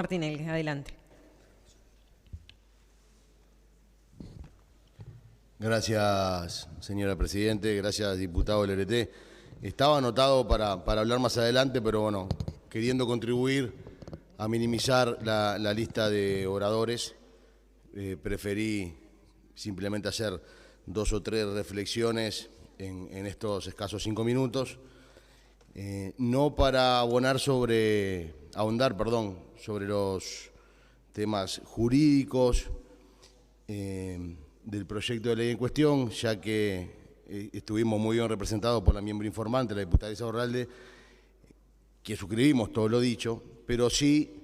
Martinelli, adelante. Gracias, señora Presidente. Gracias, diputado LRT. Estaba anotado para hablar más adelante, pero bueno, queriendo contribuir a minimizar la lista de oradores, preferí simplemente hacer 2 o 3 reflexiones en estos escasos 5 minutos, no para ahondar sobre los temas jurídicos del proyecto de ley en cuestión, ya que estuvimos muy bien representados por la miembro informante, la diputada Isa Orralde, que suscribimos todo lo dicho, pero sí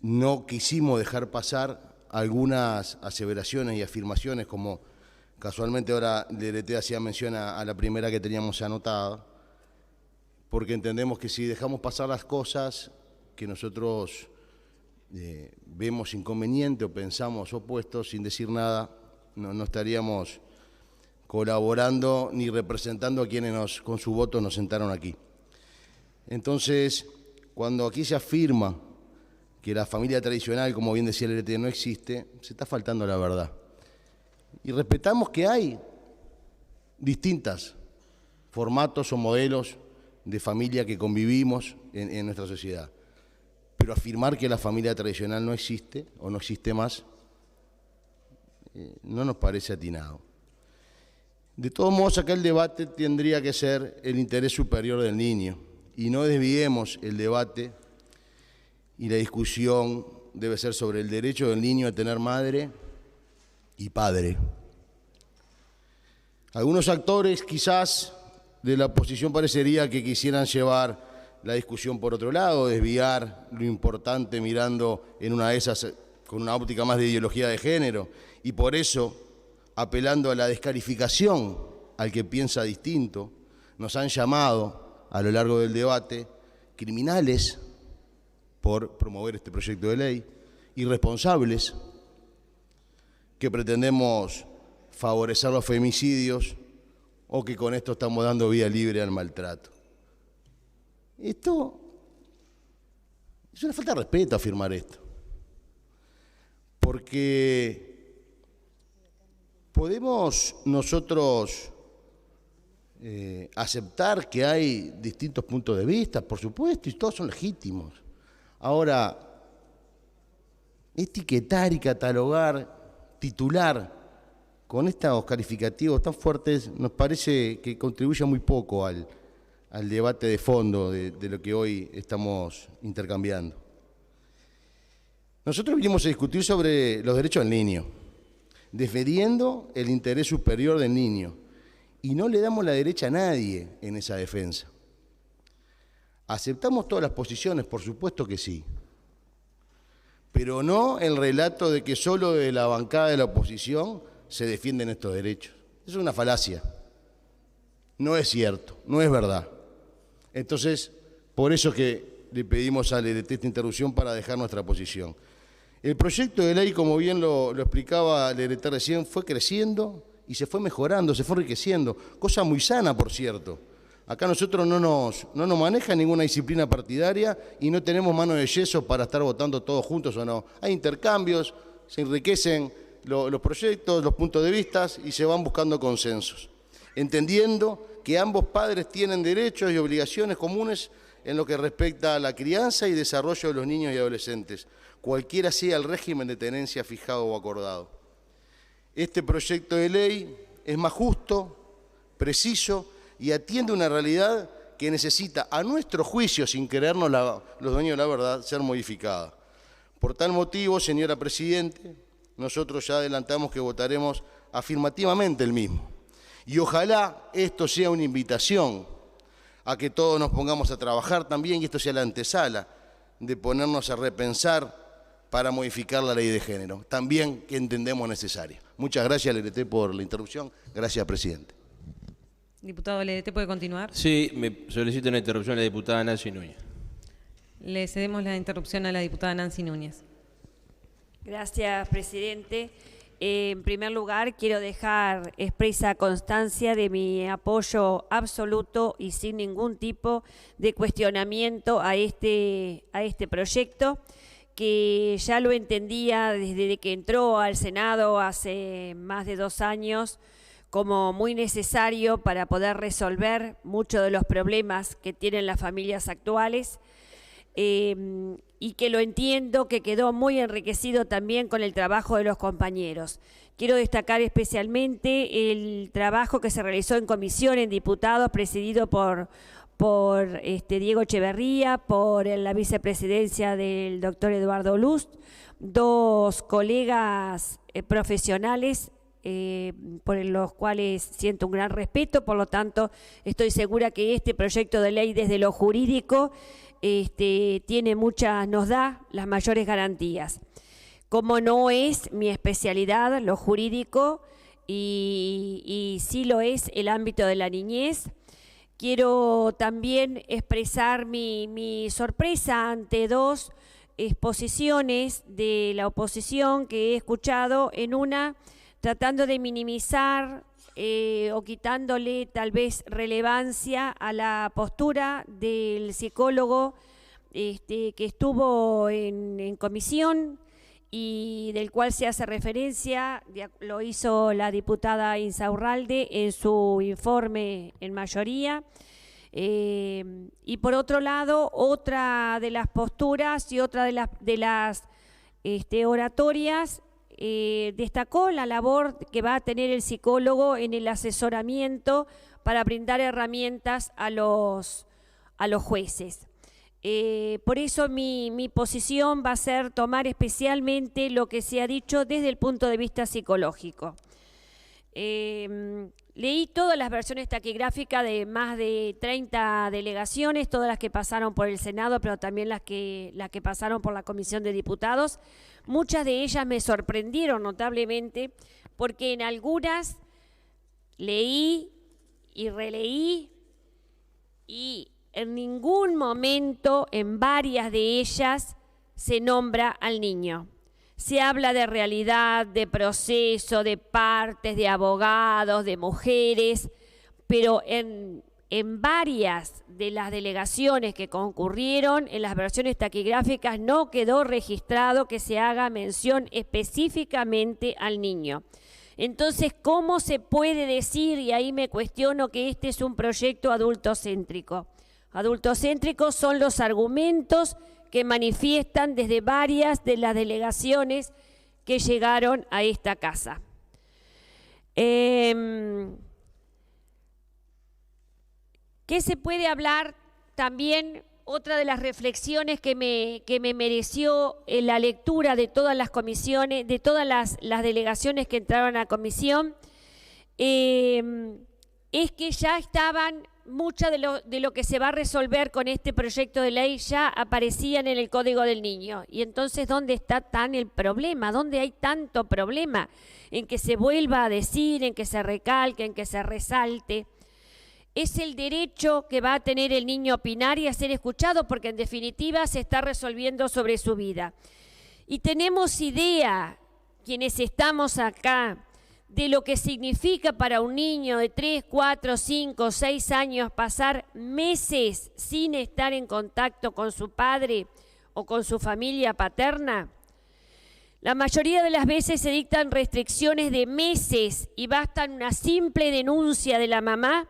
no quisimos dejar pasar algunas aseveraciones y afirmaciones, como casualmente ahora LRT hacía mención a la primera que teníamos anotada, porque entendemos que si dejamos pasar las cosas que nosotros vemos inconveniente o pensamos opuestos, sin decir nada, no estaríamos colaborando ni representando a quienes con su voto nos sentaron aquí. Entonces, cuando aquí se afirma que la familia tradicional, como bien decía el LRT, no existe, se está faltando la verdad. Y respetamos que hay distintos formatos o modelos de familia que convivimos en nuestra sociedad. Pero afirmar que la familia tradicional no existe o no existe más, no nos parece atinado. De todos modos, acá el debate tendría que ser el interés superior del niño, y no desviemos el debate, y la discusión debe ser sobre el derecho del niño a tener madre y padre. Algunos actores quizás de la oposición parecería que quisieran llevar la discusión por otro lado, desviar lo importante mirando en una de esas con una óptica más de ideología de género, y por eso, apelando a la descalificación al que piensa distinto, nos han llamado a lo largo del debate criminales por promover este proyecto de ley, irresponsables, que pretendemos favorecer los femicidios o que con esto estamos dando vía libre al maltrato. Esto es una falta de respeto afirmar esto, porque podemos nosotros aceptar que hay distintos puntos de vista, por supuesto, y todos son legítimos. Ahora, etiquetar y catalogar, titular con estos calificativos tan fuertes, nos parece que contribuye muy poco al debate de fondo de lo que hoy estamos intercambiando. Nosotros vinimos a discutir sobre los derechos del niño, defendiendo el interés superior del niño, y no le damos la derecha a nadie en esa defensa. ¿Aceptamos todas las posiciones? Por supuesto que sí, pero no el relato de que solo de la bancada de la oposición se defienden estos derechos. Es una falacia, no es cierto, no es verdad. Entonces, por eso que le pedimos al LRT esta interrupción para dejar nuestra posición. El proyecto de ley, como bien lo explicaba el LRT recién, fue creciendo y se fue mejorando, se fue enriqueciendo, cosa muy sana, por cierto. Acá nosotros no nos maneja ninguna disciplina partidaria y no tenemos mano de yeso para estar votando todos juntos o no. Hay intercambios, se enriquecen los proyectos, los puntos de vista y se van buscando consensos, entendiendo que ambos padres tienen derechos y obligaciones comunes en lo que respecta a la crianza y desarrollo de los niños y adolescentes, cualquiera sea el régimen de tenencia fijado o acordado. Este proyecto de ley es más justo, preciso y atiende una realidad que necesita, a nuestro juicio, sin creernos los dueños de la verdad, ser modificada. Por tal motivo, señora Presidente, nosotros ya adelantamos que votaremos afirmativamente el mismo. Y ojalá esto sea una invitación a que todos nos pongamos a trabajar también, y esto sea la antesala de ponernos a repensar para modificar la ley de género, también que entendemos necesaria. Muchas gracias, LRT, por la interrupción. Gracias, Presidente. Diputado LRT, ¿puede continuar? Sí, me solicito una interrupción a la diputada Nancy Núñez. Le cedemos la interrupción a la diputada Nancy Núñez. Gracias, Presidente. En primer lugar, quiero dejar expresa constancia de mi apoyo absoluto y sin ningún tipo de cuestionamiento a este proyecto, que ya lo entendía desde que entró al Senado hace más de 2 años como muy necesario para poder resolver muchos de los problemas que tienen las familias actuales, y que lo entiendo que quedó muy enriquecido también con el trabajo de los compañeros. Quiero destacar especialmente el trabajo que se realizó en comisión en diputados, presidido por Diego Echeverría, por la vicepresidencia del doctor Eduardo Lust, 2 colegas profesionales por los cuales siento un gran respeto. Por lo tanto, estoy segura que este proyecto de ley desde lo jurídico nos da las mayores garantías. Como no es mi especialidad lo jurídico y sí lo es el ámbito de la niñez, quiero también expresar mi sorpresa ante 2 exposiciones de la oposición que he escuchado, en una tratando de minimizar o quitándole tal vez relevancia a la postura del psicólogo que estuvo en comisión y del cual se hace referencia, lo hizo la diputada Insaurralde en su informe en mayoría. Y por otro lado, otra de las posturas y otra de las oratorias destacó la labor que va a tener el psicólogo en el asesoramiento para brindar herramientas a los jueces. Por eso mi posición va a ser tomar especialmente lo que se ha dicho desde el punto de vista psicológico. Leí todas las versiones taquigráficas de más de 30 delegaciones, todas las que pasaron por el Senado, pero también las que pasaron por la Comisión de Diputados. Muchas de ellas me sorprendieron notablemente, porque en algunas leí y releí y en ningún momento en varias de ellas se nombra al niño. Se habla de realidad, de proceso, de partes, de abogados, de mujeres, pero en varias de las delegaciones que concurrieron, en las versiones taquigráficas no quedó registrado que se haga mención específicamente al niño. Entonces, ¿cómo se puede decir, y ahí me cuestiono, que este es un proyecto adultocéntrico? Adultocéntricos son los argumentos que manifiestan desde varias de las delegaciones que llegaron a esta casa. ¿Qué se puede hablar? También otra de las reflexiones que me mereció la lectura de todas las comisiones, de todas las delegaciones que entraron a comisión, es que ya estaban, mucha de lo que se va a resolver con este proyecto de ley ya aparecían en el Código del Niño. Y entonces, ¿dónde está tan el problema? ¿Dónde hay tanto problema? En que se vuelva a decir, en que se recalque, en que se resalte. Es el derecho que va a tener el niño a opinar y a ser escuchado, porque en definitiva se está resolviendo sobre su vida. Y tenemos idea, quienes estamos acá, de lo que significa para un niño de 3, 4, 5, 6 años pasar meses sin estar en contacto con su padre o con su familia paterna. La mayoría de las veces se dictan restricciones de meses y basta una simple denuncia de la mamá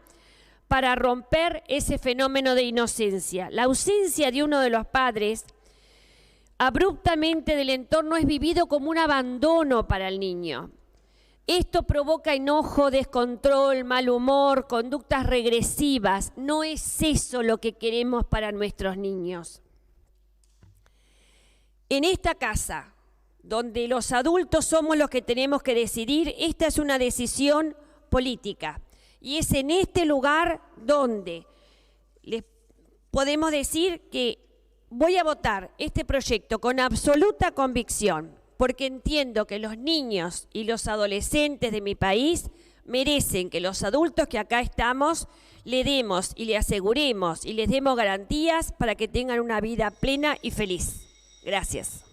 para romper ese fenómeno de inocencia. La ausencia de uno de los padres abruptamente del entorno es vivido como un abandono para el niño. Esto provoca enojo, descontrol, mal humor, conductas regresivas. No es eso lo que queremos para nuestros niños. En esta casa, donde los adultos somos los que tenemos que decidir, esta es una decisión política. Y es en este lugar donde les podemos decir que voy a votar este proyecto con absoluta convicción, porque entiendo que los niños y los adolescentes de mi país merecen que los adultos que acá estamos le demos y le aseguremos y les demos garantías para que tengan una vida plena y feliz. Gracias.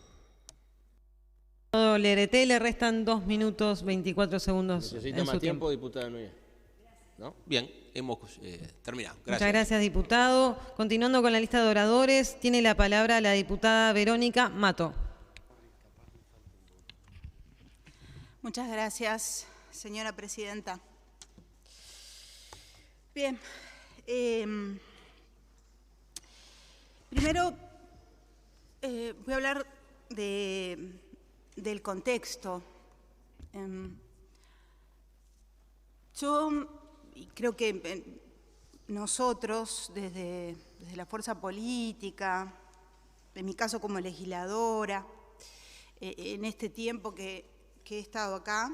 Lerete, le restan 2 minutos 24 segundos. ¿Necesita más tiempo, diputada Núñez? ¿No? Bien, hemos terminado. Gracias. Muchas gracias, diputado. Continuando con la lista de oradores, tiene la palabra la diputada Verónica Mato. Muchas gracias, señora presidenta. Bien, primero voy a hablar del contexto. Yo creo que nosotros, desde la fuerza política, en mi caso como legisladora, en este tiempo que he estado acá,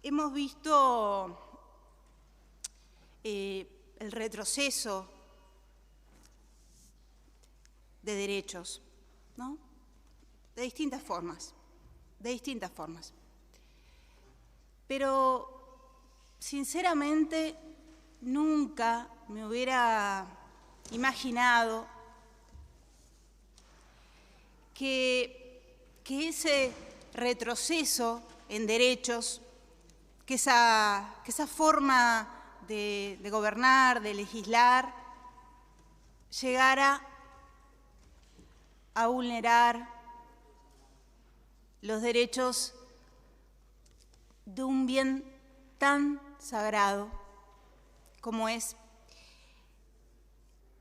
hemos visto el retroceso de derechos, ¿no? De distintas formas. Pero, sinceramente, nunca me hubiera imaginado que ese retroceso en derechos, que esa forma de gobernar, de legislar, llegara a vulnerar los derechos de un bien tan sagrado como es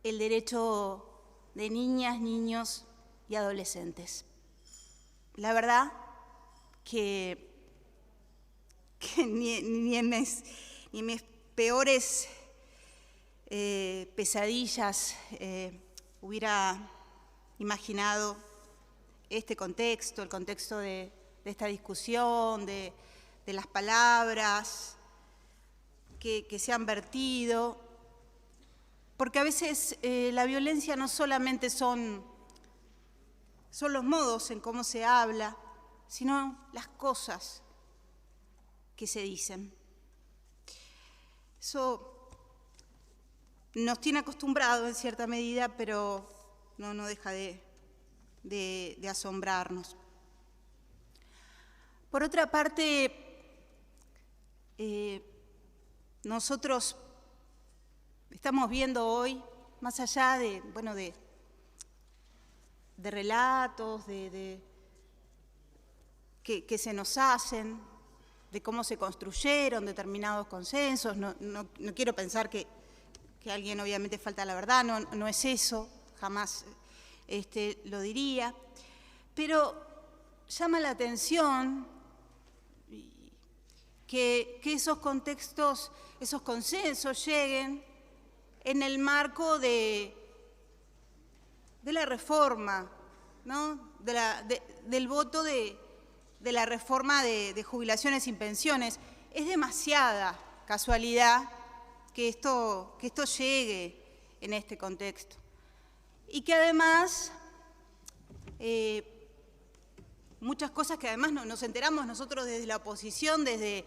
el derecho de niñas, niños y adolescentes. La verdad que ni en mis peores pesadillas hubiera imaginado este contexto, el contexto de esta discusión, de las palabras que se han vertido, porque a veces la violencia no solamente son los modos en cómo se habla, sino las cosas que se dicen. Eso nos tiene acostumbrados en cierta medida, pero no deja de asombrarnos. Por otra parte, nosotros estamos viendo hoy, más allá de relatos que se nos hacen, de cómo se construyeron determinados consensos. No quiero pensar que alguien obviamente falta la verdad, no es eso, jamás lo diría, pero llama la atención que esos contextos, esos consensos lleguen en el marco de la reforma, ¿no? Del voto de la reforma de jubilaciones y pensiones. Es demasiada casualidad que esto llegue en este contexto. Y que además, muchas cosas que además nos enteramos nosotros desde la oposición, desde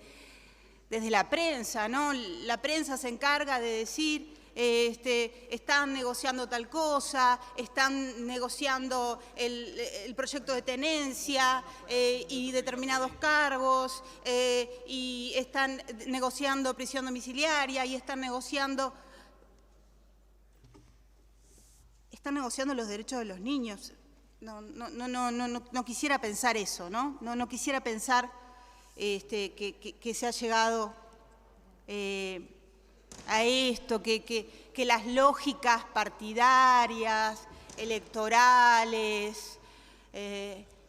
la prensa, ¿no? La prensa se encarga de decir, están negociando tal cosa, están negociando el proyecto de tenencia y determinados cargos, y están negociando prisión domiciliaria, y están negociando los derechos de los niños. No quisiera pensar eso, ¿no? No quisiera pensar que se ha llegado a esto, que las lógicas partidarias, electorales,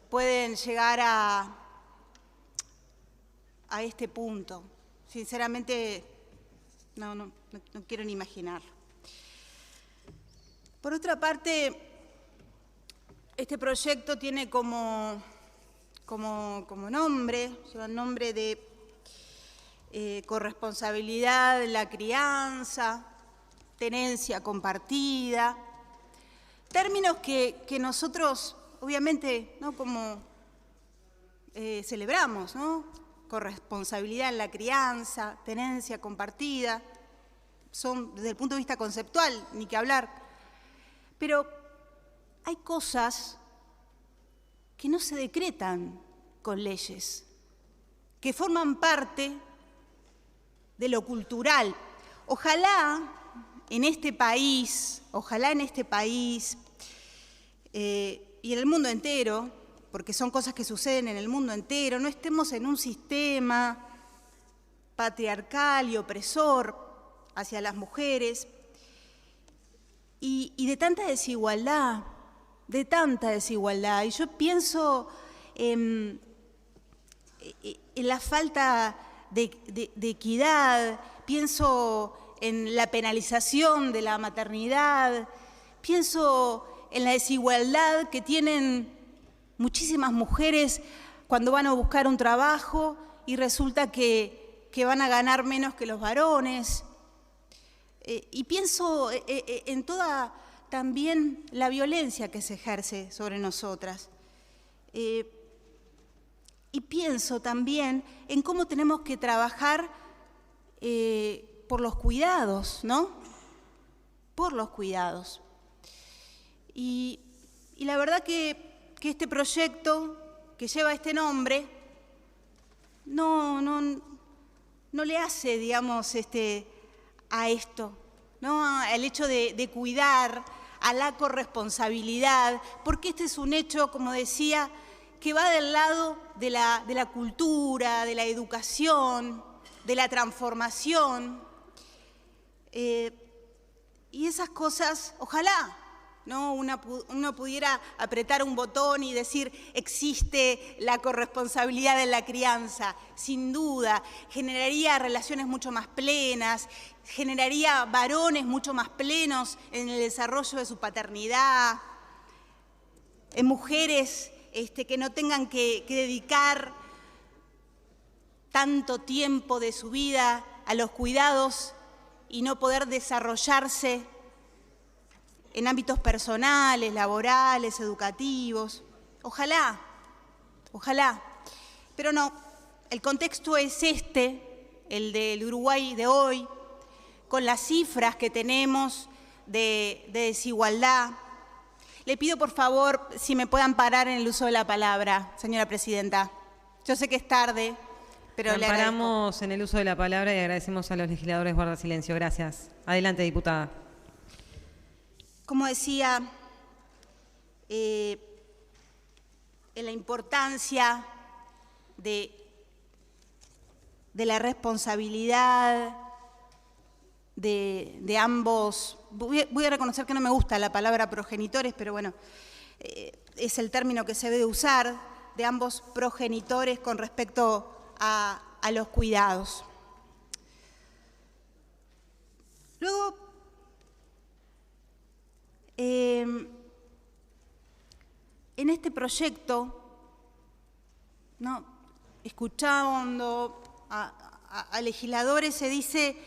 pueden llegar a este punto. Sinceramente, no quiero ni imaginarlo. Por otra parte, este proyecto tiene como nombre, lleva el nombre de corresponsabilidad en la crianza, tenencia compartida, términos que nosotros obviamente, ¿no?, como celebramos, ¿no? Corresponsabilidad en la crianza, tenencia compartida, son desde el punto de vista conceptual, ni que hablar, pero hay cosas que no se decretan con leyes, que forman parte de lo cultural. Ojalá en este país y en el mundo entero porque son cosas que suceden en el mundo entero, no estemos en un sistema patriarcal y opresor hacia las mujeres y de tanta desigualdad. Y yo pienso en la falta de equidad, pienso en la penalización de la maternidad, pienso en la desigualdad que tienen muchísimas mujeres cuando van a buscar un trabajo y resulta que van a ganar menos que los varones. Y pienso en toda también la violencia que se ejerce sobre nosotras. Y pienso también en cómo tenemos que trabajar por los cuidados, ¿no? Por los cuidados. Y la verdad que este proyecto que lleva este nombre no le hace, digamos, a esto, ¿no? Al hecho de cuidar, a la corresponsabilidad, porque este es un hecho, como decía, que va del lado de la cultura, de la educación, de la transformación. Y esas cosas, ojalá, ¿no? Uno pudiera apretar un botón y decir, existe la corresponsabilidad en la crianza, sin duda, generaría relaciones mucho más plenas, generaría varones mucho más plenos en el desarrollo de su paternidad, en mujeres que no tengan que dedicar tanto tiempo de su vida a los cuidados y no poder desarrollarse en ámbitos personales, laborales, educativos. Ojalá, pero no, el contexto es el del Uruguay de hoy, con las cifras que tenemos de desigualdad. Le pido, por favor, si me puedan parar en el uso de la palabra, señora presidenta. Yo sé que es tarde, pero le agradezco. Paramos en el uso de la palabra y agradecemos a los legisladores guardar silencio. Gracias. Adelante, diputada. Como decía, en la importancia de la responsabilidad de ambos, voy a reconocer que no me gusta la palabra progenitores, pero bueno, es el término que se debe usar, de ambos progenitores con respecto a los cuidados. Luego, en este proyecto, ¿no? Escuchando a legisladores, se dice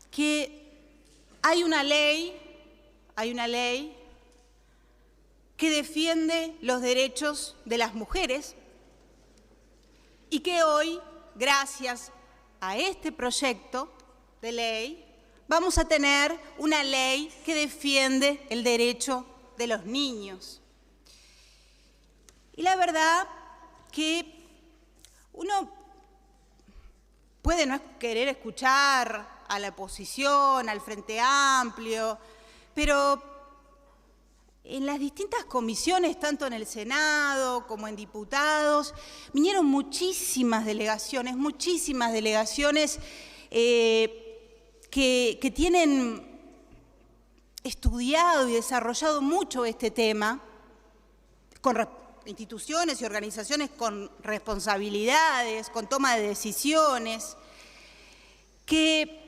que hay una ley que defiende los derechos de las mujeres y que hoy, gracias a este proyecto de ley, vamos a tener una ley que defiende el derecho de los niños. Y la verdad que uno puede no querer escuchar a la oposición, al Frente Amplio, pero en las distintas comisiones, tanto en el Senado como en diputados, vinieron muchísimas delegaciones que tienen estudiado y desarrollado mucho este tema, con instituciones y organizaciones con responsabilidades, con toma de decisiones, que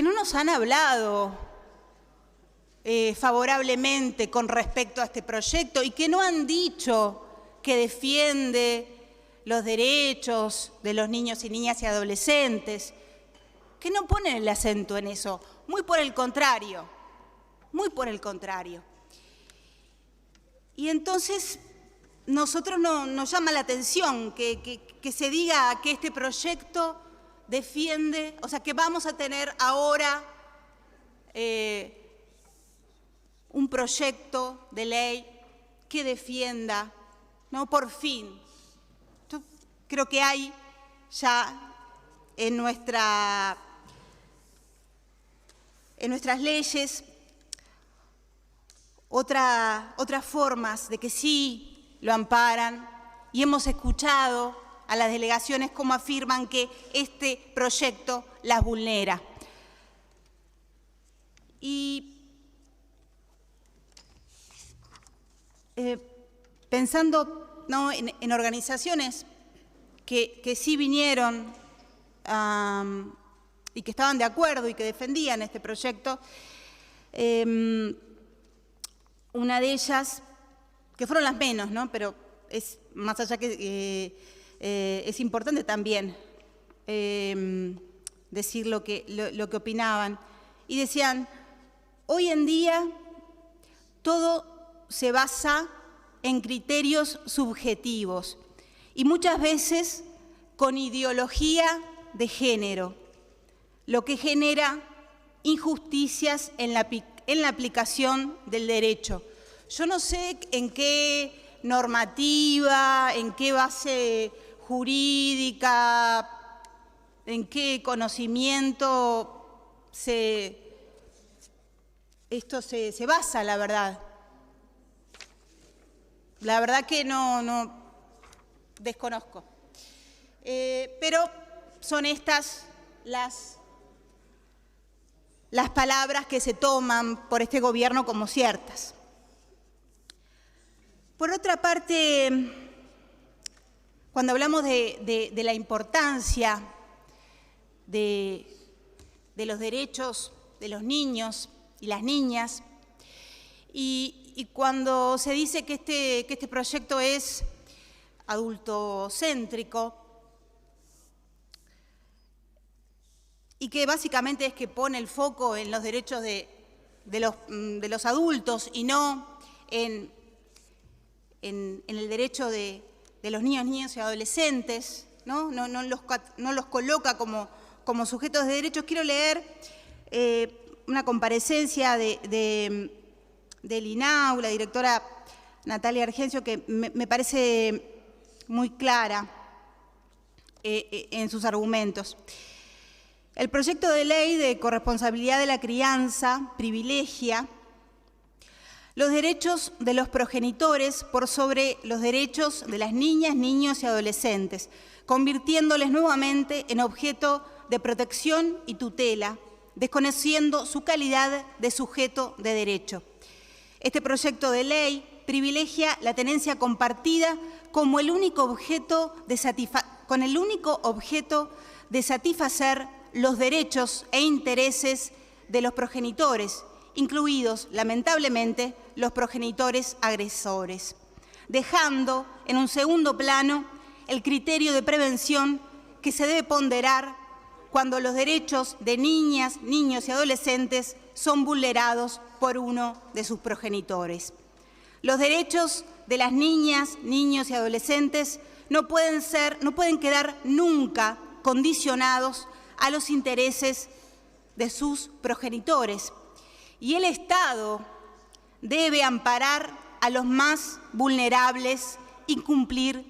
no nos han hablado favorablemente con respecto a este proyecto y que no han dicho que defiende los derechos de los niños y niñas y adolescentes, que no ponen el acento en eso, muy por el contrario. Y entonces nosotros nos llama la atención que se diga que este proyecto defiende, o sea, que vamos a tener ahora un proyecto de ley que defienda, ¿no? Por fin. Yo creo que hay ya en nuestras leyes otras formas de que sí lo amparan y hemos escuchado a las delegaciones cómo afirman que este proyecto las vulnera. Y pensando, ¿no?, en organizaciones que sí vinieron y que estaban de acuerdo y que defendían este proyecto, una de ellas, que fueron las menos, ¿no?, pero es más allá que es importante también decir lo que opinaban, y decían: hoy en día todo se basa en criterios subjetivos y muchas veces con ideología de género, lo que genera injusticias en la aplicación del derecho. Yo no sé en qué normativa, en qué base jurídica, en qué conocimiento esto se basa, la verdad. La verdad que no desconozco. Pero son estas las palabras que se toman por este gobierno como ciertas. Por otra parte, cuando hablamos de la importancia de los derechos de los niños y las niñas, y cuando se dice que este proyecto es adultocéntrico y que básicamente es que pone el foco en los derechos de los adultos y no en el derecho de los niños y adolescentes, ¿no? No los coloca como sujetos de derechos. Quiero leer una comparecencia del INAU, la directora Natalia Argencio, que me parece muy clara en sus argumentos. El proyecto de ley de corresponsabilidad de la crianza privilegia los derechos de los progenitores por sobre los derechos de las niñas, niños y adolescentes, convirtiéndoles nuevamente en objeto de protección y tutela, desconociendo su calidad de sujeto de derecho. Este proyecto de ley privilegia la tenencia compartida como el único objeto con el único objeto de satisfacer los derechos e intereses de los progenitores, incluidos, lamentablemente, los progenitores agresores, dejando en un segundo plano el criterio de prevención que se debe ponderar cuando los derechos de niñas, niños y adolescentes son vulnerados por uno de sus progenitores. Los derechos de las niñas, niños y adolescentes no pueden quedar nunca condicionados a los intereses de sus progenitores. Y el Estado debe amparar a los más vulnerables y cumplir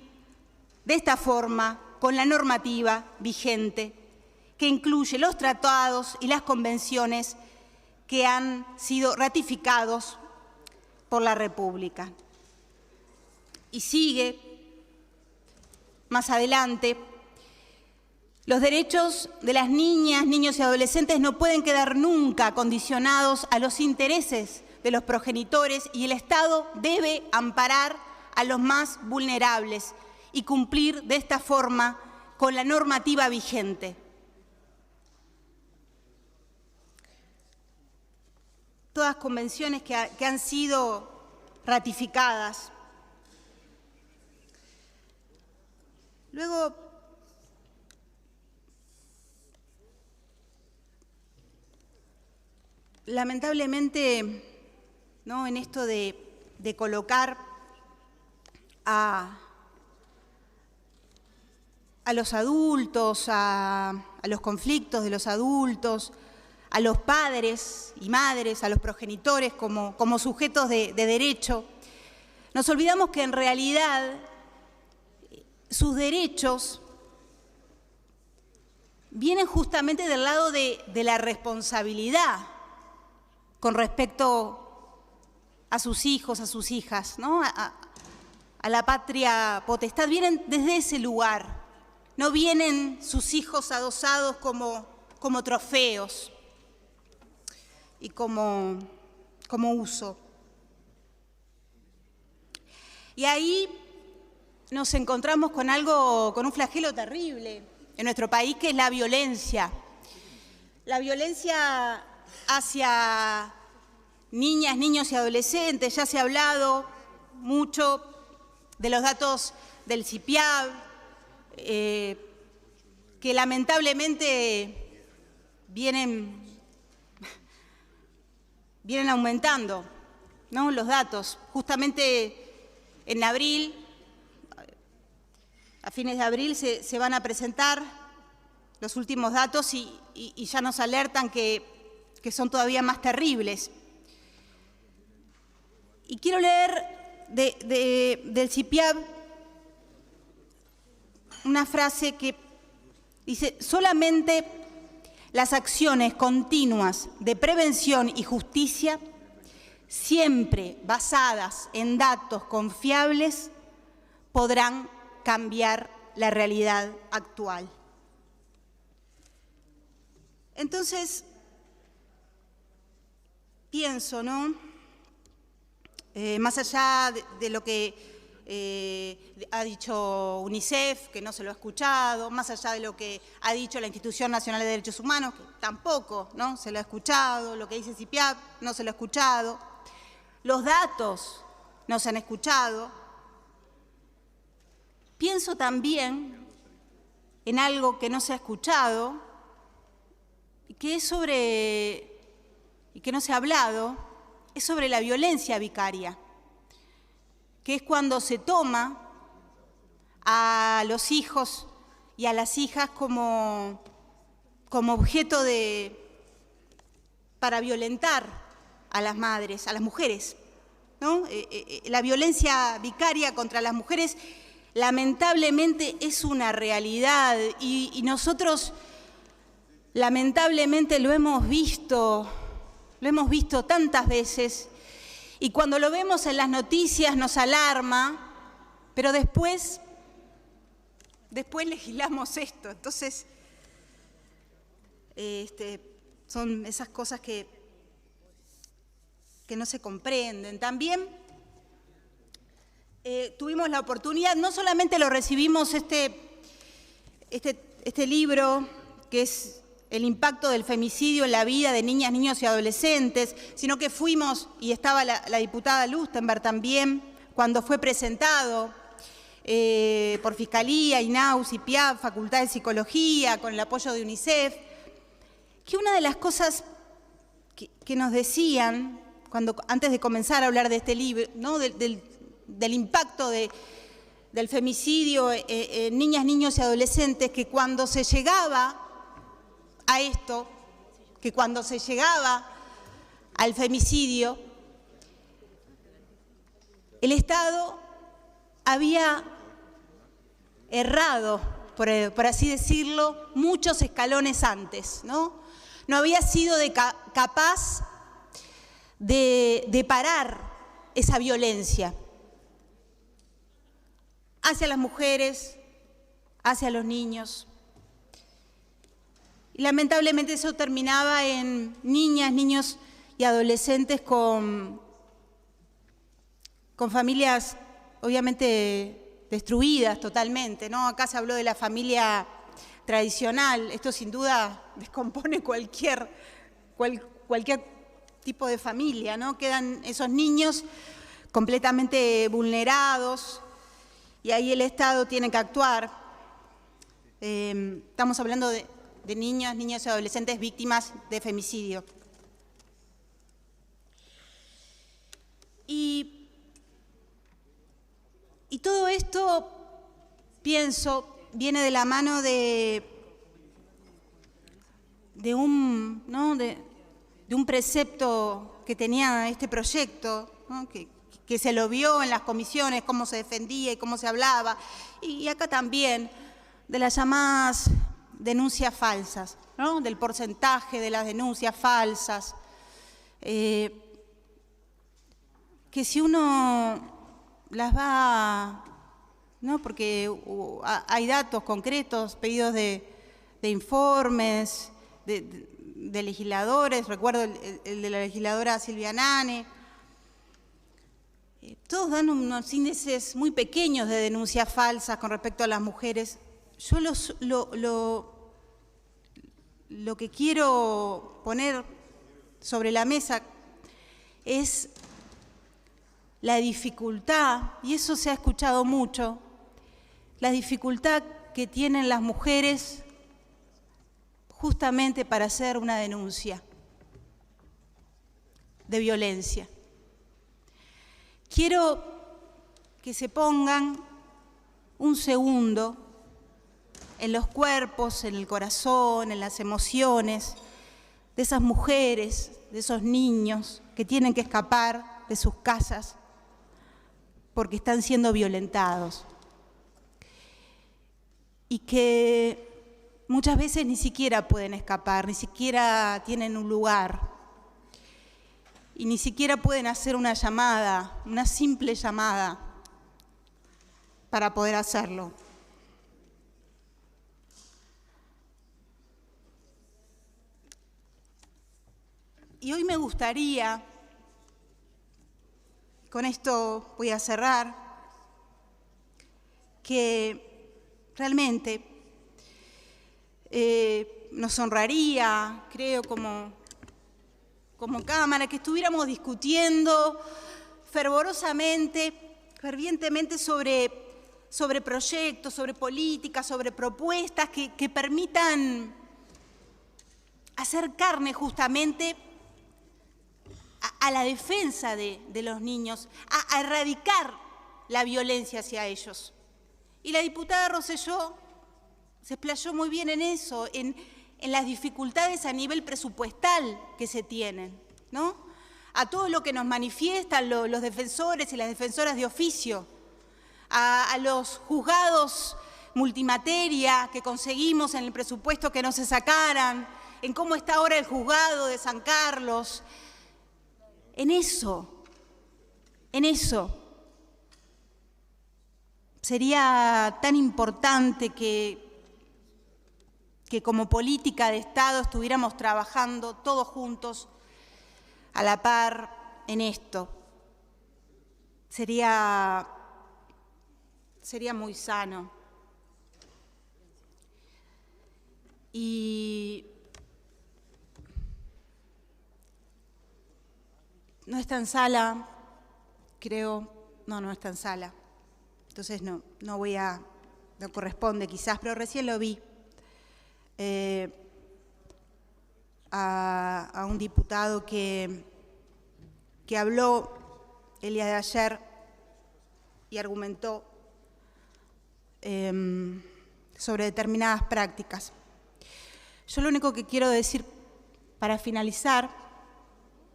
de esta forma con la normativa vigente, que incluye los tratados y las convenciones que han sido ratificados por la República. Y sigue más adelante: los derechos de las niñas, niños y adolescentes no pueden quedar nunca condicionados a los intereses de los progenitores y el Estado debe amparar a los más vulnerables y cumplir de esta forma con la normativa vigente. Todas convenciones que han sido ratificadas. Luego, lamentablemente, ¿no?, en esto de colocar a los adultos, a los conflictos de los adultos, a los padres y madres, a los progenitores como sujetos de derecho, nos olvidamos que en realidad sus derechos vienen justamente del lado de la responsabilidad con respecto a sus hijos, a sus hijas, ¿no?, a la patria potestad, vienen desde ese lugar, no vienen sus hijos adosados como trofeos y como uso. Y ahí nos encontramos con un flagelo terrible en nuestro país, que es la violencia. La violencia hacia niñas, niños y adolescentes. Ya se ha hablado mucho de los datos del CIPIAB, que lamentablemente vienen aumentando, ¿no?, los datos. Justamente en abril, a fines de abril, se van a presentar los últimos datos y ya nos alertan que son todavía más terribles. Y quiero leer del CIPIAB una frase que dice: solamente las acciones continuas de prevención y justicia, siempre basadas en datos confiables, podrán cambiar la realidad actual. Entonces, pienso, ¿no?, más allá de lo que ha dicho UNICEF, que no se lo ha escuchado, más allá de lo que ha dicho la Institución Nacional de Derechos Humanos, que tampoco, ¿no?, se lo ha escuchado, lo que dice CIPIAB no se lo ha escuchado, los datos no se han escuchado. Pienso también en algo que no se ha escuchado y que no se ha hablado, es sobre la violencia vicaria, que es cuando se toma a los hijos y a las hijas como objeto para violentar a las madres, a las mujeres, ¿no? La violencia vicaria contra las mujeres lamentablemente es una realidad y nosotros lamentablemente lo hemos visto tantas veces, y cuando lo vemos en las noticias nos alarma, pero después legislamos esto. Entonces, son esas cosas que no se comprenden. También tuvimos la oportunidad, no solamente lo recibimos este libro, que es el impacto del femicidio en la vida de niñas, niños y adolescentes, sino que fuimos, y estaba la diputada Lustenberg también, cuando fue presentado por Fiscalía, INAU, CIPIAB, Facultad de Psicología, con el apoyo de UNICEF, que una de las cosas que nos decían antes de comenzar a hablar de este libro, ¿no?, del impacto del femicidio en niñas, niños y adolescentes, que cuando se llegaba a esto, que cuando se llegaba al femicidio, el Estado había errado, por así decirlo, muchos escalones antes, ¿no? No había sido capaz de parar esa violencia hacia las mujeres, hacia los niños. Y lamentablemente eso terminaba en niñas, niños y adolescentes con familias obviamente destruidas totalmente, ¿no? Acá se habló de la familia tradicional. Esto sin duda descompone cualquier tipo de familia, ¿no? Quedan esos niños completamente vulnerados y ahí el Estado tiene que actuar. Estamos hablando de niñas, niños y adolescentes víctimas de femicidio. Y todo esto, pienso, viene de la mano de un precepto que tenía este proyecto, ¿no?, que se lo vio en las comisiones, cómo se defendía y cómo se hablaba, y acá también, de las llamadas denuncias falsas, ¿no?, del porcentaje de las denuncias falsas, que si uno las va, ¿no? Porque hay datos concretos, pedidos de informes, de legisladores, recuerdo el de la legisladora Silvia Nane. Todos dan unos índices muy pequeños de denuncias falsas con respecto a las mujeres. Yo lo que quiero poner sobre la mesa es la dificultad, y eso se ha escuchado mucho, la dificultad que tienen las mujeres justamente para hacer una denuncia de violencia. Quiero que se pongan un segundo en los cuerpos, en el corazón, en las emociones de esas mujeres, de esos niños que tienen que escapar de sus casas porque están siendo violentados y que muchas veces ni siquiera pueden escapar, ni siquiera tienen un lugar y ni siquiera pueden hacer una llamada, una simple llamada para poder hacerlo. Y hoy me gustaría, con esto voy a cerrar, que realmente nos honraría, creo, como Cámara, que estuviéramos discutiendo fervientemente sobre proyectos, sobre políticas, sobre propuestas que permitan hacer carne justamente a la defensa de los niños, a erradicar la violencia hacia ellos. Y la diputada Rosselló se explayó muy bien en eso, en las dificultades a nivel presupuestal que se tienen, ¿no? A todo lo que nos manifiestan los defensores y las defensoras de oficio, a los juzgados multimateria que conseguimos en el presupuesto que no se sacaran, en cómo está ahora el juzgado de San Carlos. En eso sería tan importante que como política de Estado estuviéramos trabajando todos juntos a la par en esto. Sería muy sano. Y no está en sala, creo, no está en sala. Entonces no corresponde quizás, pero recién lo vi a un diputado que habló el día de ayer y argumentó sobre determinadas prácticas. Yo lo único que quiero decir para finalizar,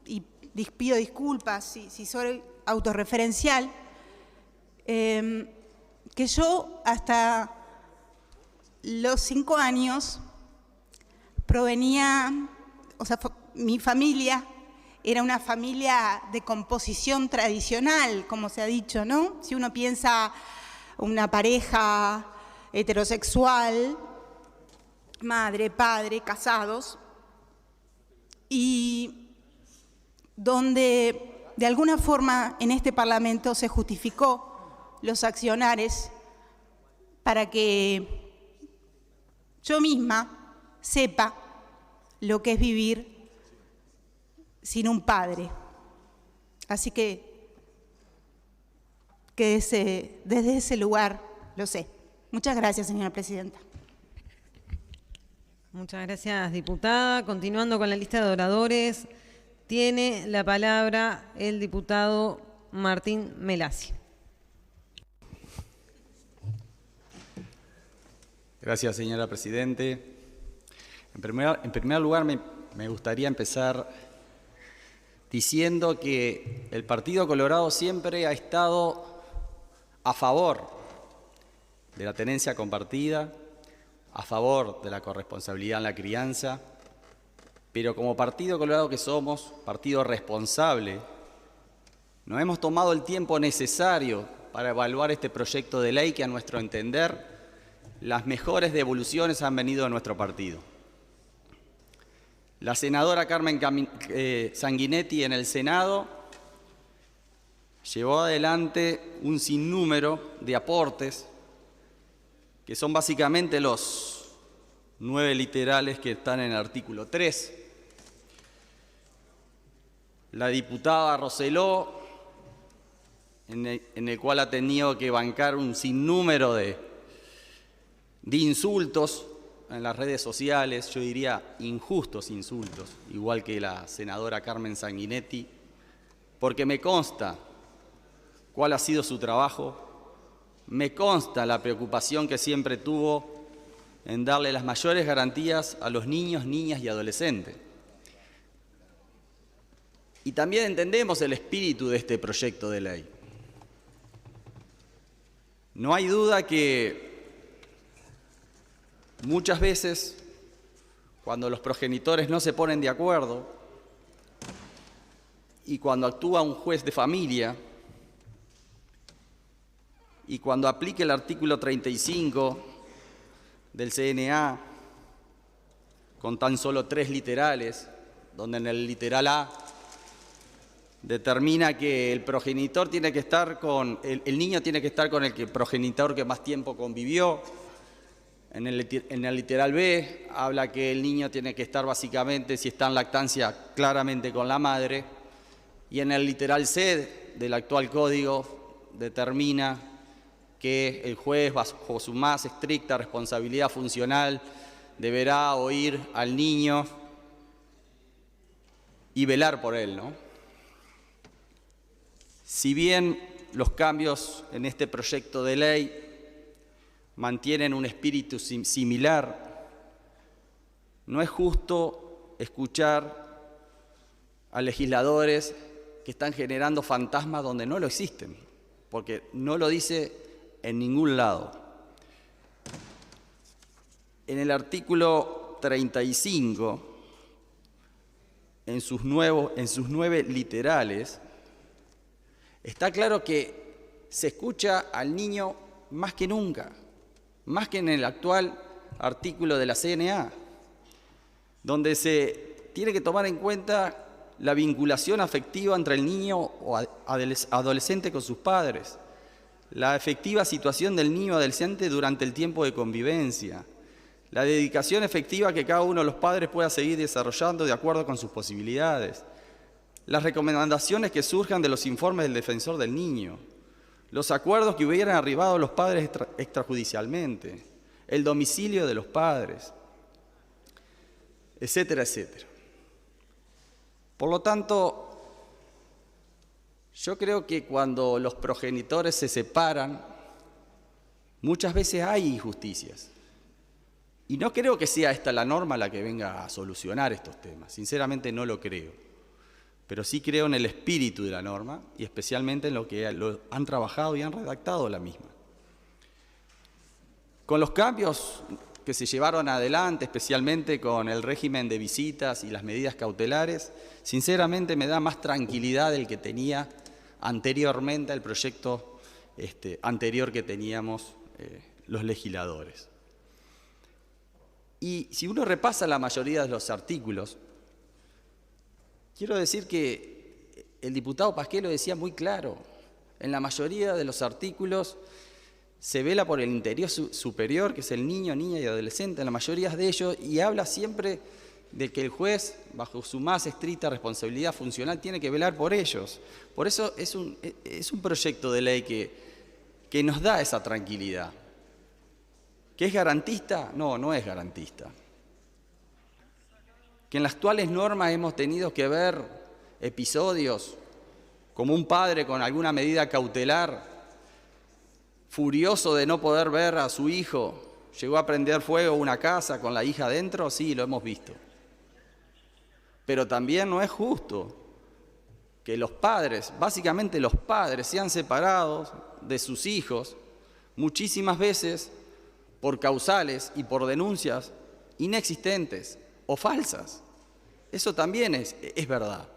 y pido disculpas si soy autorreferencial, que yo hasta los 5 años provenía, mi familia era una familia de composición tradicional, como se ha dicho, ¿no? Si uno piensa una pareja heterosexual, madre, padre, casados, y donde de alguna forma en este Parlamento se justificó los accionares para que yo misma sepa lo que es vivir sin un padre. Así que desde ese lugar lo sé. Muchas gracias, señora presidenta. Muchas gracias, diputada. Continuando con la lista de oradores, tiene la palabra el diputado Martín Melassi. Gracias, señora presidente. En primer lugar, me gustaría empezar diciendo que el Partido Colorado siempre ha estado a favor de la tenencia compartida, a favor de la corresponsabilidad en la crianza, pero como Partido Colorado que somos, partido responsable, no hemos tomado el tiempo necesario para evaluar este proyecto de ley que, a nuestro entender, las mejores devoluciones han venido de nuestro partido. La senadora Carmen Sanguinetti en el Senado llevó adelante un sinnúmero de aportes que son básicamente los 9 literales que están en el artículo 3. La diputada Roseló, en el cual ha tenido que bancar un sinnúmero de insultos en las redes sociales, yo diría injustos insultos, igual que la senadora Carmen Sanguinetti, porque me consta cuál ha sido su trabajo, me consta la preocupación que siempre tuvo en darle las mayores garantías a los niños, niñas y adolescentes. Y también entendemos el espíritu de este proyecto de ley. No hay duda que muchas veces, cuando los progenitores no se ponen de acuerdo y cuando actúa un juez de familia y cuando aplique el artículo 35 del CNA con tan solo 3 literales, donde en el literal A determina que el progenitor tiene que estar con, el niño tiene que estar con el progenitor que más tiempo convivió. En el literal B habla que el niño tiene que estar básicamente, si está en lactancia, claramente con la madre. Y en el literal C del actual código determina que el juez, bajo su más estricta responsabilidad funcional, deberá oír al niño y velar por él, ¿no? Si bien los cambios en este proyecto de ley mantienen un espíritu similar, no es justo escuchar a legisladores que están generando fantasmas donde no lo existen, porque no lo dice en ningún lado. En el artículo 35, en sus 9 literales, está claro que se escucha al niño más que nunca, más que en el actual artículo de la CNA, donde se tiene que tomar en cuenta la vinculación afectiva entre el niño o adolescente con sus padres, la efectiva situación del niño o adolescente durante el tiempo de convivencia, la dedicación efectiva que cada uno de los padres pueda seguir desarrollando de acuerdo con sus posibilidades, las recomendaciones que surjan de los informes del defensor del niño, los acuerdos que hubieran arribado los padres extrajudicialmente, el domicilio de los padres, etcétera, etcétera. Por lo tanto, yo creo que cuando los progenitores se separan, muchas veces hay injusticias. Y no creo que sea esta la norma la que venga a solucionar estos temas. Sinceramente no lo creo. Pero sí creo en el espíritu de la norma y especialmente en lo que han trabajado y han redactado la misma. Con los cambios que se llevaron adelante, especialmente con el régimen de visitas y las medidas cautelares, sinceramente me da más tranquilidad del que tenía anteriormente el proyecto anterior que teníamos los legisladores. Y si uno repasa la mayoría de los artículos, quiero decir que el diputado Pasquet lo decía muy claro. En la mayoría de los artículos se vela por el interés superior, que es el niño, niña y adolescente, en la mayoría de ellos, y habla siempre de que el juez, bajo su más estricta responsabilidad funcional, tiene que velar por ellos. Por eso es un proyecto de ley que nos da esa tranquilidad. ¿Que es garantista? No, no es garantista. Que en las actuales normas hemos tenido que ver episodios como un padre con alguna medida cautelar, furioso de no poder ver a su hijo, llegó a prender fuego una casa con la hija adentro, sí, lo hemos visto. Pero también no es justo que los padres, básicamente los padres, sean separados de sus hijos muchísimas veces por causales y por denuncias inexistentes o falsas. Eso también es verdad.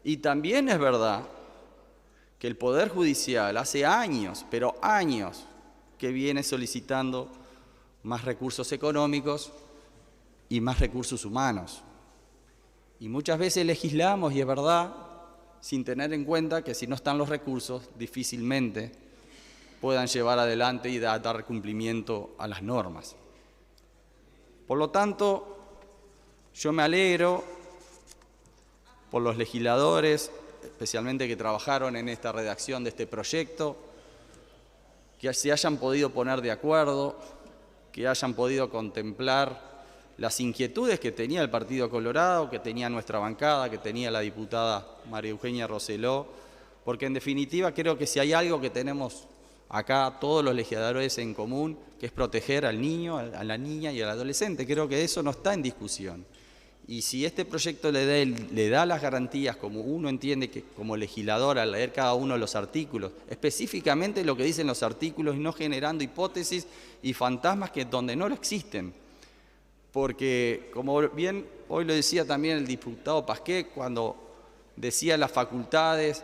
Y también es verdad que el Poder Judicial hace años, pero años, que viene solicitando más recursos económicos y más recursos humanos. Y muchas veces legislamos, y es verdad, sin tener en cuenta que si no están los recursos, difícilmente puedan llevar adelante y dar cumplimiento a las normas. Por lo tanto, yo me alegro por los legisladores, especialmente que trabajaron en esta redacción de este proyecto, que se hayan podido poner de acuerdo, que hayan podido contemplar las inquietudes que tenía el Partido Colorado, que tenía nuestra bancada, que tenía la diputada María Eugenia Roseló, porque en definitiva creo que si hay algo que tenemos acá todos los legisladores en común, que es proteger al niño, a la niña y al adolescente, creo que eso no está en discusión. Y si este proyecto le da las garantías, como uno entiende que como legislador al leer cada uno de los artículos, específicamente lo que dicen los artículos y no generando hipótesis y fantasmas que donde no lo existen. Porque, como bien hoy lo decía también el diputado Pasquet, cuando decía las facultades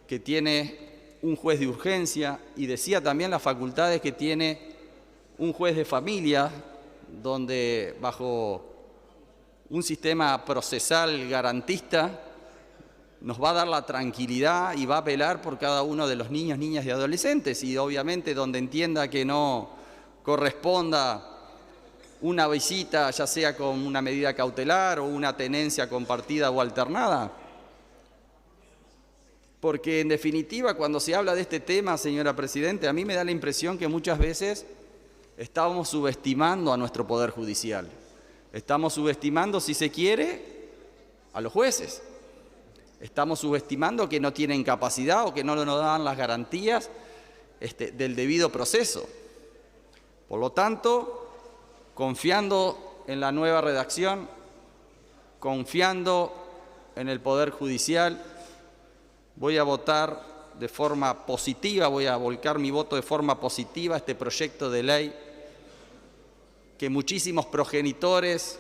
que tiene un juez de urgencia y decía también las facultades que tiene un juez de familia, donde bajo un sistema procesal garantista nos va a dar la tranquilidad y va a velar por cada uno de los niños, niñas y adolescentes, y obviamente donde entienda que no corresponda una visita, ya sea con una medida cautelar o una tenencia compartida o alternada. Porque en definitiva, cuando se habla de este tema, señora Presidente, a mí me da la impresión que muchas veces estamos subestimando a nuestro Poder Judicial. Estamos subestimando, si se quiere, a los jueces. Estamos subestimando que no tienen capacidad o que no nos dan las garantías del debido proceso. Por lo tanto, confiando en la nueva redacción, confiando en el Poder Judicial, voy a votar de forma positiva, voy a volcar mi voto de forma positiva a este proyecto de ley que muchísimos progenitores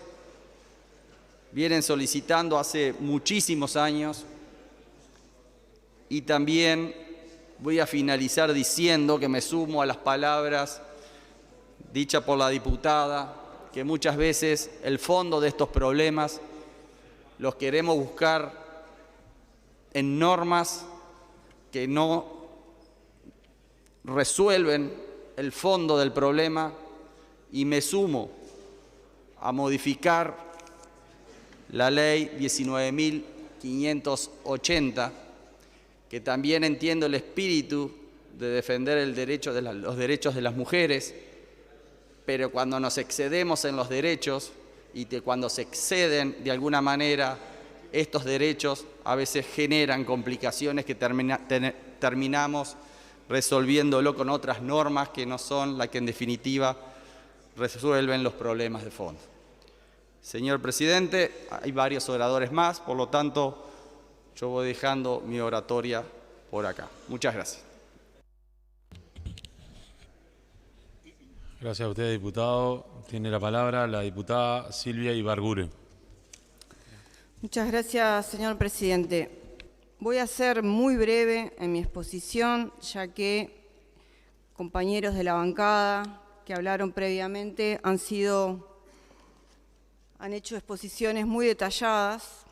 vienen solicitando hace muchísimos años. Y también voy a finalizar diciendo que me sumo a las palabras dichas por la diputada, que muchas veces el fondo de estos problemas los queremos buscar en normas que no resuelven el fondo del problema, y me sumo a modificar la ley 19.580, que también entiendo el espíritu de defender los derechos de las mujeres, pero cuando nos excedemos en los derechos y cuando se exceden de alguna manera estos derechos, a veces generan complicaciones que terminamos resolviéndolo con otras normas que no son las que en definitiva resuelven los problemas de fondo. Señor Presidente, hay varios oradores más, por lo tanto, yo voy dejando mi oratoria por acá. Muchas gracias. Gracias a usted, diputado. Tiene la palabra la diputada Silvia Ibargure. Muchas gracias, señor presidente. Voy a ser muy breve en mi exposición, ya que compañeros de la bancada que hablaron previamente han hecho exposiciones muy detalladas,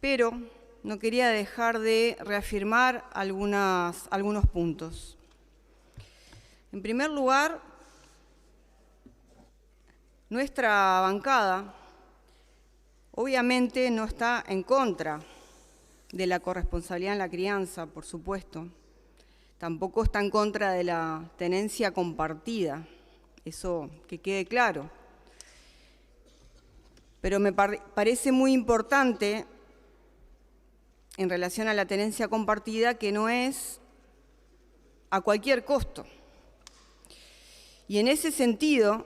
pero no quería dejar de reafirmar algunos puntos. En primer lugar, nuestra bancada obviamente no está en contra de la corresponsabilidad en la crianza, por supuesto. Tampoco está en contra de la tenencia compartida, eso que quede claro. Pero me parece muy importante en relación a la tenencia compartida que no es a cualquier costo. Y en ese sentido,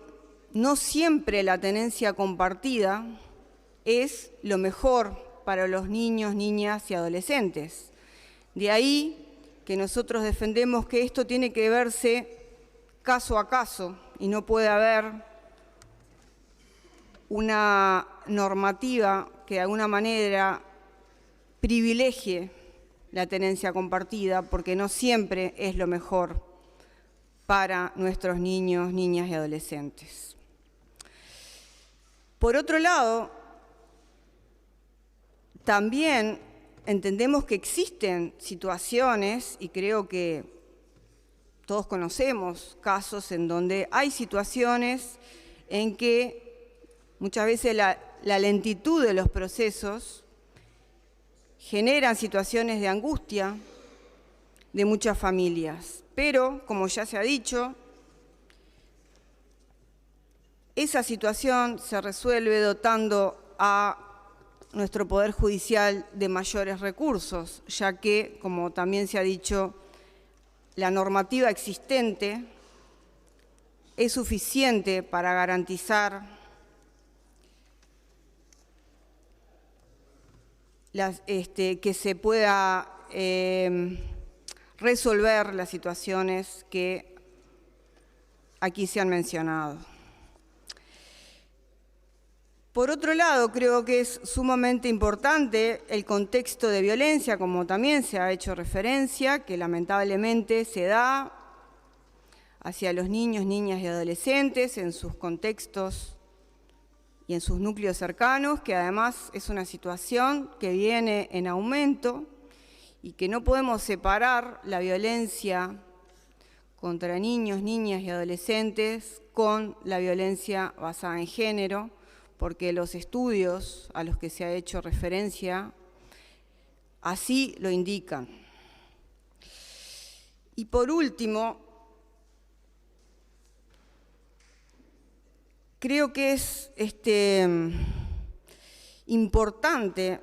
no siempre la tenencia compartida es lo mejor para los niños, niñas y adolescentes. De ahí que nosotros defendemos que esto tiene que verse caso a caso y no puede haber una normativa que de alguna manera privilegie la tenencia compartida, porque no siempre es lo mejor para nuestros niños, niñas y adolescentes. Por otro lado, también entendemos que existen situaciones, y creo que todos conocemos casos en donde hay situaciones en que muchas veces la lentitud de los procesos generan situaciones de angustia de muchas familias. Pero, como ya se ha dicho, esa situación se resuelve dotando a nuestro Poder Judicial de mayores recursos, ya que, como también se ha dicho, la normativa existente es suficiente para garantizar que se pueda resolver las situaciones que aquí se han mencionado. Por otro lado, creo que es sumamente importante el contexto de violencia, como también se ha hecho referencia, que lamentablemente se da hacia los niños, niñas y adolescentes en sus contextos y en sus núcleos cercanos, que además es una situación que viene en aumento y que no podemos separar la violencia contra niños, niñas y adolescentes con la violencia basada en género, porque los estudios a los que se ha hecho referencia así lo indican. Y por último, creo que es importante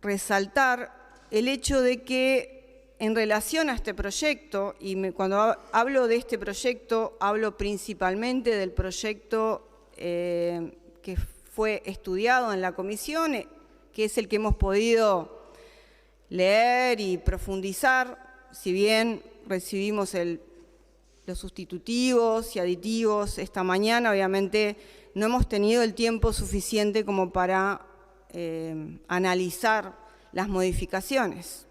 resaltar el hecho de que en relación a este proyecto, y cuando hablo de este proyecto, hablo principalmente del proyecto que fue estudiado en la comisión, que es el que hemos podido leer y profundizar, si bien recibimos los sustitutivos y aditivos esta mañana, obviamente no hemos tenido el tiempo suficiente como para analizar las modificaciones.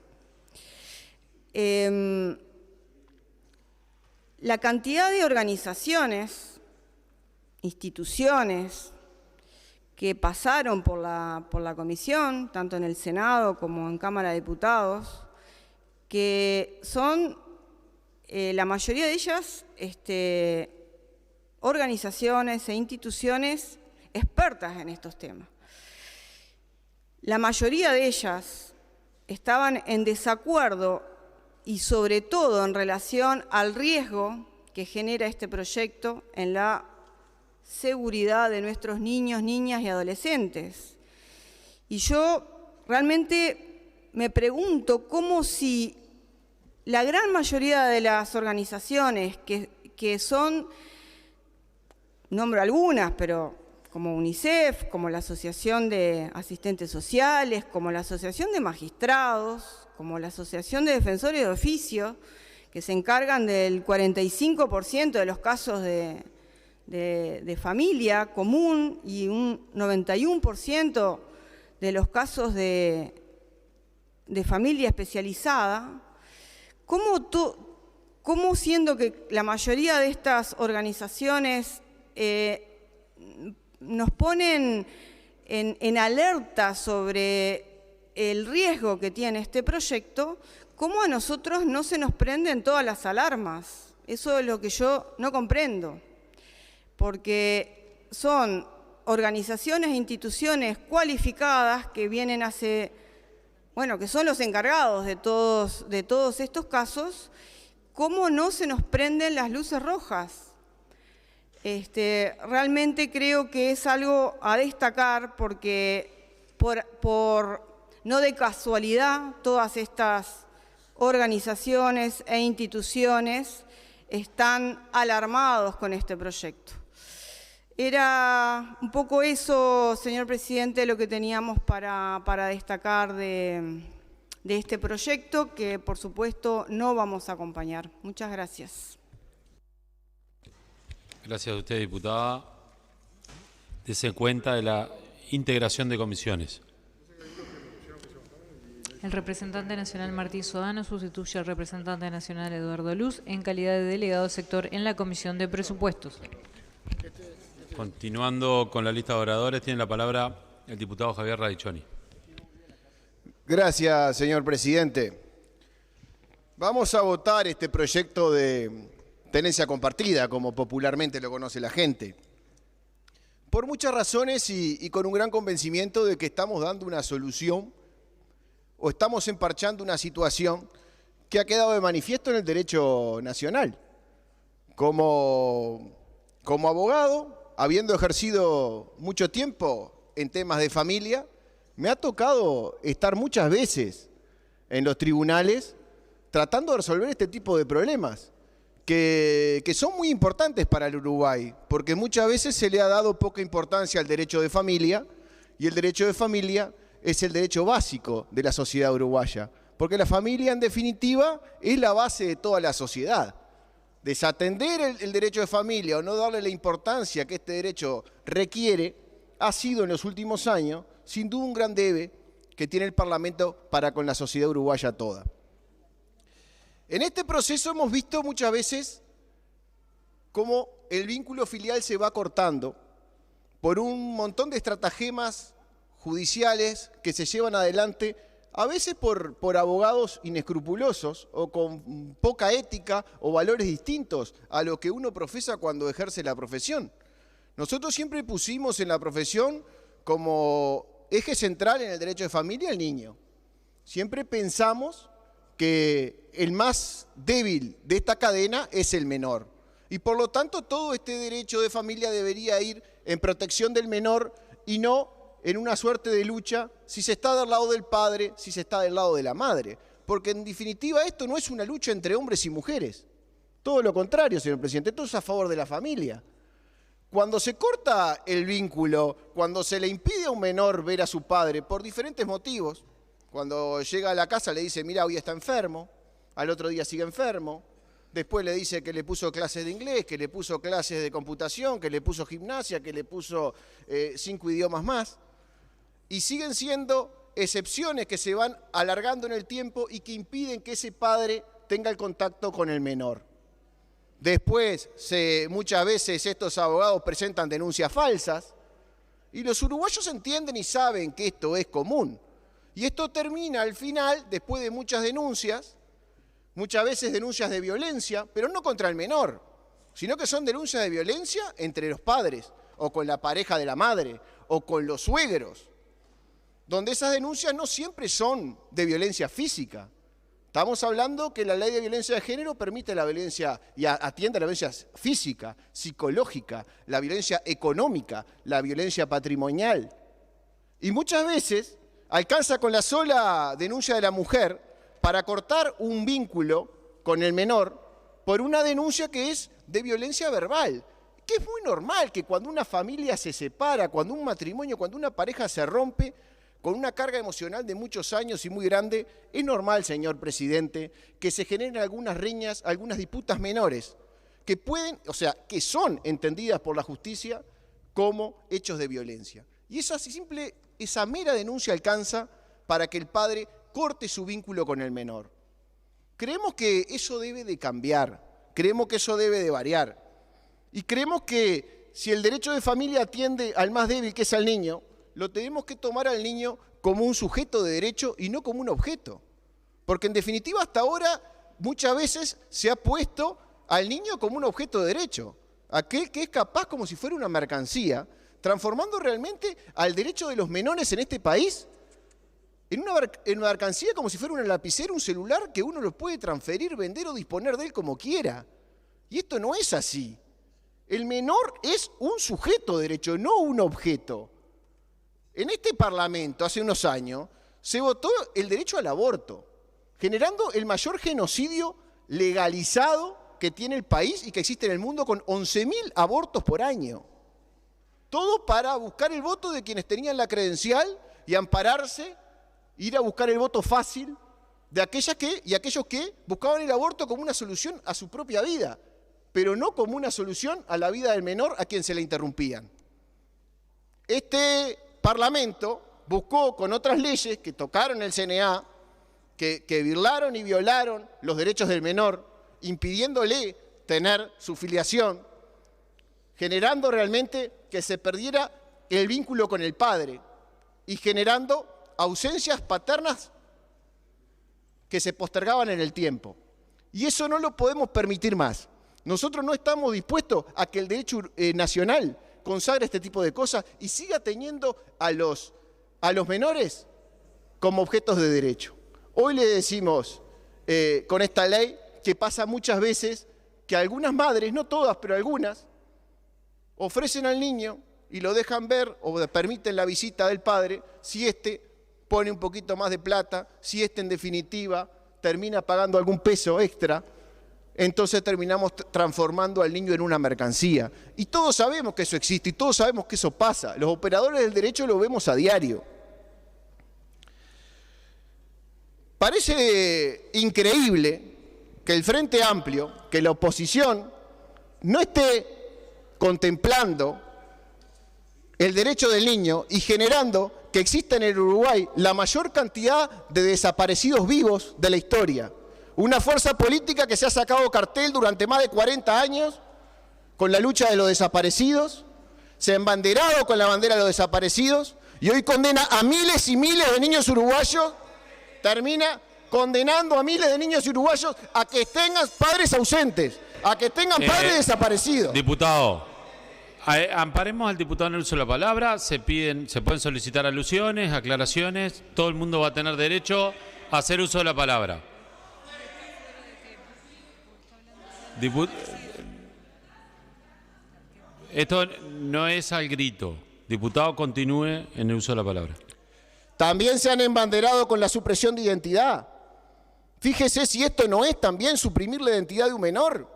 La cantidad de organizaciones, instituciones, que pasaron por la comisión, tanto en el Senado como en Cámara de Diputados, que son, la mayoría de ellas, organizaciones e instituciones expertas en estos temas. La mayoría de ellas estaban en desacuerdo y sobre todo en relación al riesgo que genera este proyecto en la seguridad de nuestros niños, niñas y adolescentes. Y yo realmente me pregunto cómo si la gran mayoría de las organizaciones que son, nombro algunas, pero como UNICEF, como la Asociación de Asistentes Sociales, como la Asociación de Magistrados, como la Asociación de Defensores de Oficio, que se encargan del 45% de los casos de familia común y un 91% de los casos de familia especializada, ¿cómo siendo que la mayoría de estas organizaciones nos ponen en alerta sobre el riesgo que tiene este proyecto, cómo a nosotros no se nos prenden todas las alarmas? Eso es lo que yo no comprendo, porque son organizaciones e instituciones cualificadas que vienen que son los encargados de todos estos casos. ¿Cómo no se nos prenden las luces rojas? Realmente creo que es algo a destacar, porque no de casualidad todas estas organizaciones e instituciones están alarmados con este proyecto. Era un poco eso, señor presidente, lo que teníamos para destacar de este proyecto, que por supuesto no vamos a acompañar. Muchas gracias. Gracias a usted, diputada. Dese cuenta de la integración de comisiones. El representante nacional Martín Sodano sustituye al representante nacional Eduardo Luz en calidad de delegado sector en la Comisión de Presupuestos. Continuando con la lista de oradores, tiene la palabra el diputado Javier Radichoni. Gracias, señor presidente. Vamos a votar este proyecto de tenencia compartida, como popularmente lo conoce la gente, por muchas razones y con un gran convencimiento de que estamos dando una solución o estamos emparchando una situación que ha quedado de manifiesto en el derecho nacional. Como abogado, habiendo ejercido mucho tiempo en temas de familia, me ha tocado estar muchas veces en los tribunales tratando de resolver este tipo de problemas, que son muy importantes para el Uruguay, porque muchas veces se le ha dado poca importancia al derecho de familia, y el derecho de familia es el derecho básico de la sociedad uruguaya, porque la familia, en definitiva, es la base de toda la sociedad. Desatender el derecho de familia o no darle la importancia que este derecho requiere ha sido en los últimos años, sin duda, un gran debe que tiene el Parlamento para con la sociedad uruguaya toda. En este proceso hemos visto muchas veces cómo el vínculo filial se va cortando por un montón de estratagemas judiciales que se llevan adelante, a veces por abogados inescrupulosos o con poca ética o valores distintos a lo que uno profesa cuando ejerce la profesión. Nosotros siempre pusimos en la profesión como eje central en el derecho de familia al niño. Siempre pensamos que el más débil de esta cadena es el menor. Y por lo tanto todo este derecho de familia debería ir en protección del menor y no en una suerte de lucha si se está del lado del padre, si se está del lado de la madre. Porque en definitiva esto no es una lucha entre hombres y mujeres. Todo lo contrario, señor presidente, esto es a favor de la familia. Cuando se corta el vínculo, cuando se le impide a un menor ver a su padre por diferentes motivos, cuando llega a la casa le dice, mira, hoy está enfermo, al otro día sigue enfermo, después le dice que le puso clases de inglés, que le puso clases de computación, que le puso gimnasia, que le puso 5 idiomas más, y siguen siendo excepciones que se van alargando en el tiempo y que impiden que ese padre tenga el contacto con el menor. Después, muchas veces estos abogados presentan denuncias falsas y los uruguayos entienden y saben que esto es común. Y esto termina al final, después de muchas denuncias, muchas veces denuncias de violencia, pero no contra el menor, sino que son denuncias de violencia entre los padres, o con la pareja de la madre, o con los suegros, donde esas denuncias no siempre son de violencia física. Estamos hablando que la ley de violencia de género permite la violencia y atiende a la violencia física, psicológica, la violencia económica, la violencia patrimonial. Y muchas veces alcanza con la sola denuncia de la mujer para cortar un vínculo con el menor por una denuncia que es de violencia verbal, que es muy normal que cuando una familia se separa, cuando un matrimonio, cuando una pareja se rompe, con una carga emocional de muchos años y muy grande, es normal, señor presidente, que se generen algunas riñas, algunas disputas menores, que pueden, o sea, que son entendidas por la justicia como hechos de violencia. Y esa mera denuncia alcanza para que el padre corte su vínculo con el menor. Creemos que eso debe de cambiar, creemos que eso debe de variar. Y creemos que si el derecho de familia atiende al más débil, que es al niño, lo tenemos que tomar al niño como un sujeto de derecho y no como un objeto. Porque en definitiva hasta ahora muchas veces se ha puesto al niño como un objeto de derecho, aquel que es capaz como si fuera una mercancía, transformando realmente al derecho de los menores en este país en una mercancía como si fuera una lapicera, un celular que uno lo puede transferir, vender o disponer de él como quiera. Y esto no es así. El menor es un sujeto de derecho, no un objeto. En este Parlamento, hace unos años, se votó el derecho al aborto, generando el mayor genocidio legalizado que tiene el país y que existe en el mundo, con 11.000 abortos por año. Todo para buscar el voto de quienes tenían la credencial y ampararse, ir a buscar el voto fácil de aquellos que buscaban el aborto como una solución a su propia vida, pero no como una solución a la vida del menor a quien se le interrumpían. Este Parlamento buscó con otras leyes que tocaron el CNA que burlaron y violaron los derechos del menor, impidiéndole tener su filiación, generando realmente que se perdiera el vínculo con el padre y generando ausencias paternas que se postergaban en el tiempo. Y eso no lo podemos permitir más. Nosotros no estamos dispuestos a que el derecho nacional consagre este tipo de cosas y siga teniendo a los menores como objetos de derecho. Hoy le decimos con esta ley que pasa muchas veces que algunas madres, no todas, pero algunas, ofrecen al niño y lo dejan ver o permiten la visita del padre si éste pone un poquito más de plata, si éste en definitiva termina pagando algún peso extra. Entonces terminamos transformando al niño en una mercancía. Y todos sabemos que eso existe y todos sabemos que eso pasa. Los operadores del derecho lo vemos a diario. Parece increíble que el Frente Amplio, que la oposición, no esté contemplando el derecho del niño y generando que exista en el Uruguay la mayor cantidad de desaparecidos vivos de la historia. Una fuerza política que se ha sacado cartel durante más de 40 años con la lucha de los desaparecidos, se ha embanderado con la bandera de los desaparecidos y hoy condena a miles y miles de niños uruguayos, termina condenando a miles de niños uruguayos a que tengan padres ausentes, a que tengan padres desaparecidos. Diputado, amparemos al diputado en el uso de la palabra, se pueden solicitar alusiones, aclaraciones, todo el mundo va a tener derecho a hacer uso de la palabra. Esto no es al grito. Diputado, continúe en el uso de la palabra. También se han embanderado con la supresión de identidad. Fíjese si esto no es también suprimir la identidad de un menor,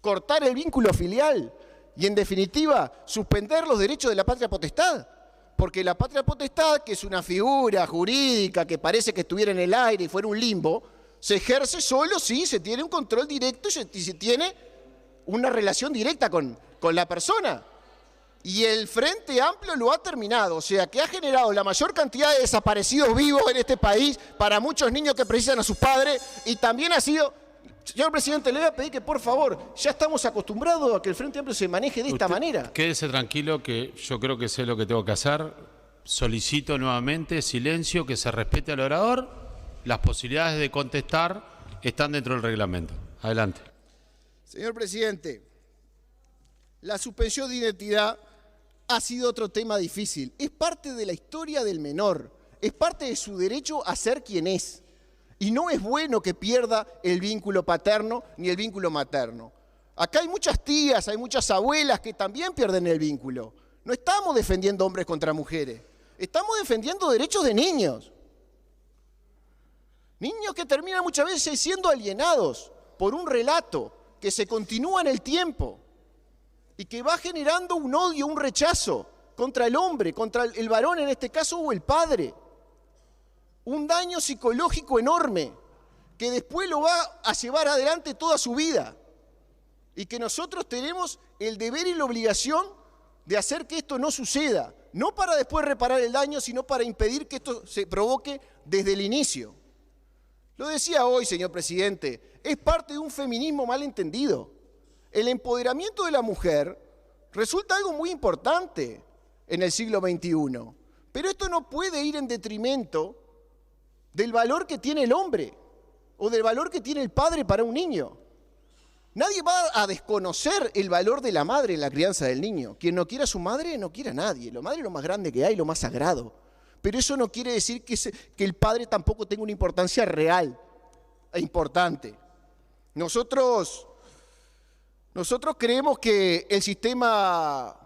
cortar el vínculo filial y, en definitiva, suspender los derechos de la patria potestad. Porque la patria potestad, que es una figura jurídica que parece que estuviera en el aire y fuera un limbo, se ejerce solo si se tiene un control directo y se tiene una relación directa con la persona. Y el Frente Amplio lo ha terminado, o sea, que ha generado la mayor cantidad de desaparecidos vivos en este país para muchos niños que precisan a sus padres y también ha sido... Señor presidente, le voy a pedir que, por favor, ya estamos acostumbrados a que el Frente Amplio se maneje de esta manera. Quédese tranquilo que yo creo que sé lo que tengo que hacer. Solicito nuevamente silencio, que se respete al orador. Las posibilidades de contestar están dentro del reglamento. Adelante. Señor presidente, la suspensión de identidad ha sido otro tema difícil. Es parte de la historia del menor, es parte de su derecho a ser quien es. Y no es bueno que pierda el vínculo paterno ni el vínculo materno. Acá hay muchas tías, hay muchas abuelas que también pierden el vínculo. No estamos defendiendo hombres contra mujeres, estamos defendiendo derechos de niños. Niños que terminan muchas veces siendo alienados por un relato que se continúa en el tiempo y que va generando un odio, un rechazo contra el hombre, contra el varón en este caso o el padre. Un daño psicológico enorme que después lo va a llevar adelante toda su vida y que nosotros tenemos el deber y la obligación de hacer que esto no suceda, no para después reparar el daño, sino para impedir que esto se provoque desde el inicio. Lo decía hoy, señor presidente, es parte de un feminismo mal entendido. El empoderamiento de la mujer resulta algo muy importante en el siglo XXI, pero esto no puede ir en detrimento del valor que tiene el hombre o del valor que tiene el padre para un niño. Nadie va a desconocer el valor de la madre en la crianza del niño. Quien no quiera a su madre, no quiere a nadie. La madre es lo más grande que hay, lo más sagrado. Pero eso no quiere decir que el padre tampoco tenga una importancia real e importante. Nosotros creemos que el sistema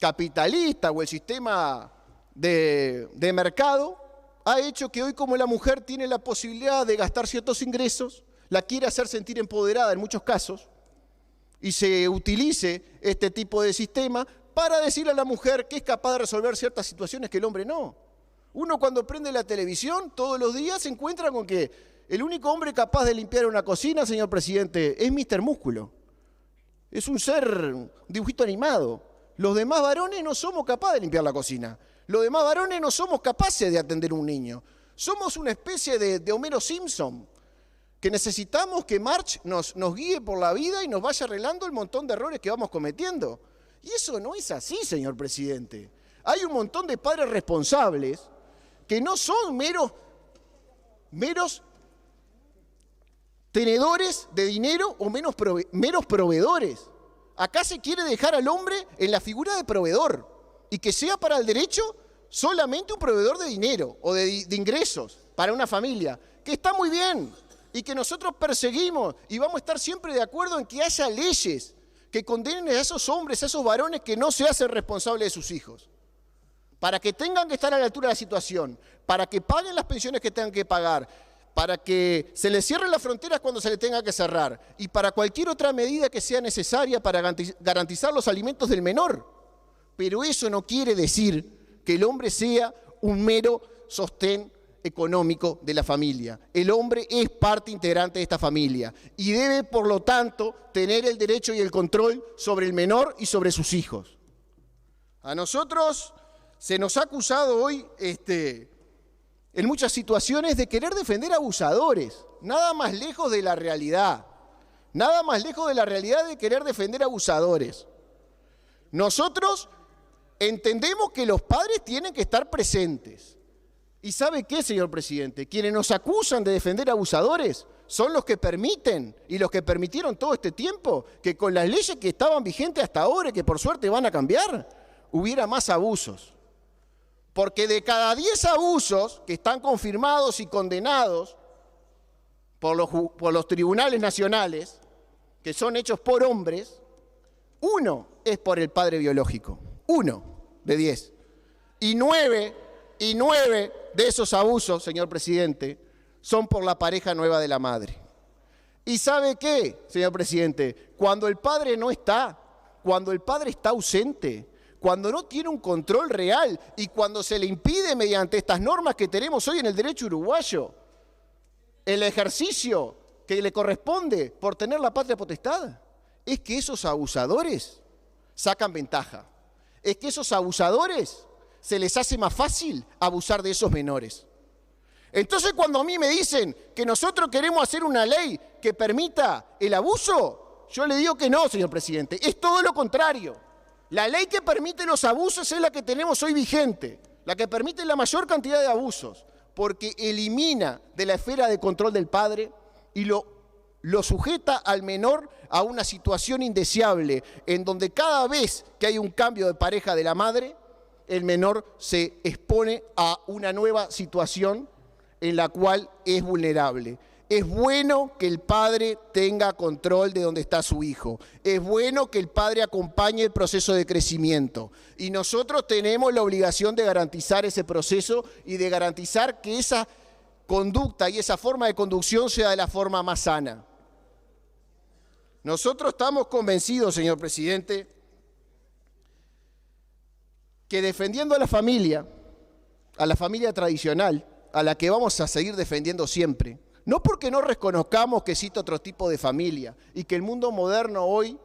capitalista o el sistema de mercado ha hecho que hoy, como la mujer tiene la posibilidad de gastar ciertos ingresos, la quiere hacer sentir empoderada en muchos casos y se utilice este tipo de sistema para decirle a la mujer que es capaz de resolver ciertas situaciones que el hombre no. Uno cuando prende la televisión todos los días se encuentra con que el único hombre capaz de limpiar una cocina, señor presidente, es Mr. Músculo. Es un ser, un dibujito animado. Los demás varones no somos capaces de limpiar la cocina. Los demás varones no somos capaces de atender a un niño. Somos una especie de Homero Simpson, que necesitamos que March nos guíe por la vida y nos vaya arreglando el montón de errores que vamos cometiendo. Y eso no es así, señor presidente. Hay un montón de padres responsables que no son meros tenedores de dinero o meros proveedores. Acá se quiere dejar al hombre en la figura de proveedor y que sea para el derecho solamente un proveedor de dinero o de ingresos para una familia, que está muy bien y que nosotros perseguimos y vamos a estar siempre de acuerdo en que haya leyes que condenen a esos hombres, a esos varones que no se hacen responsables de sus hijos, para que tengan que estar a la altura de la situación, para que paguen las pensiones que tengan que pagar, para que se les cierren las fronteras cuando se les tenga que cerrar y para cualquier otra medida que sea necesaria para garantizar los alimentos del menor. Pero eso no quiere decir que el hombre sea un mero sostén económico de la familia. El hombre es parte integrante de esta familia y debe, por lo tanto, tener el derecho y el control sobre el menor y sobre sus hijos. A nosotros se nos ha acusado hoy en muchas situaciones de querer defender abusadores. Nada más lejos de la realidad. Nada más lejos de la realidad de querer defender abusadores. Nosotros entendemos que los padres tienen que estar presentes. ¿Y sabe qué, señor presidente? Quienes nos acusan de defender abusadores son los que permiten y los que permitieron todo este tiempo que con las leyes que estaban vigentes hasta ahora y que por suerte van a cambiar, hubiera más abusos. Porque de cada 10 abusos que están confirmados y condenados por los tribunales nacionales, que son hechos por hombres, 1 es por el padre biológico. 1 de 10. Y 9 de esos abusos, señor presidente, son por la pareja nueva de la madre. ¿Y sabe qué, señor presidente? Cuando el padre no está, cuando el padre está ausente, cuando no tiene un control real y cuando se le impide mediante estas normas que tenemos hoy en el derecho uruguayo, el ejercicio que le corresponde por tener la patria potestad, es que esos abusadores sacan ventaja. Es que esos abusadores se les hace más fácil abusar de esos menores. Entonces, cuando a mí me dicen que nosotros queremos hacer una ley que permita el abuso, yo le digo que no, señor presidente, es todo lo contrario. La ley que permite los abusos es la que tenemos hoy vigente, la que permite la mayor cantidad de abusos, porque elimina de la esfera de control del padre y lo sujeta al menor a una situación indeseable, en donde cada vez que hay un cambio de pareja de la madre, el menor se expone a una nueva situación en la cual es vulnerable. Es bueno que el padre tenga control de dónde está su hijo. Es bueno que el padre acompañe el proceso de crecimiento. Y nosotros tenemos la obligación de garantizar ese proceso y de garantizar que esa conducta y esa forma de conducción sea de la forma más sana. Nosotros estamos convencidos, señor presidente, que defendiendo a la familia tradicional, a la que vamos a seguir defendiendo siempre, no porque no reconozcamos que existe otro tipo de familia y que el mundo moderno hoy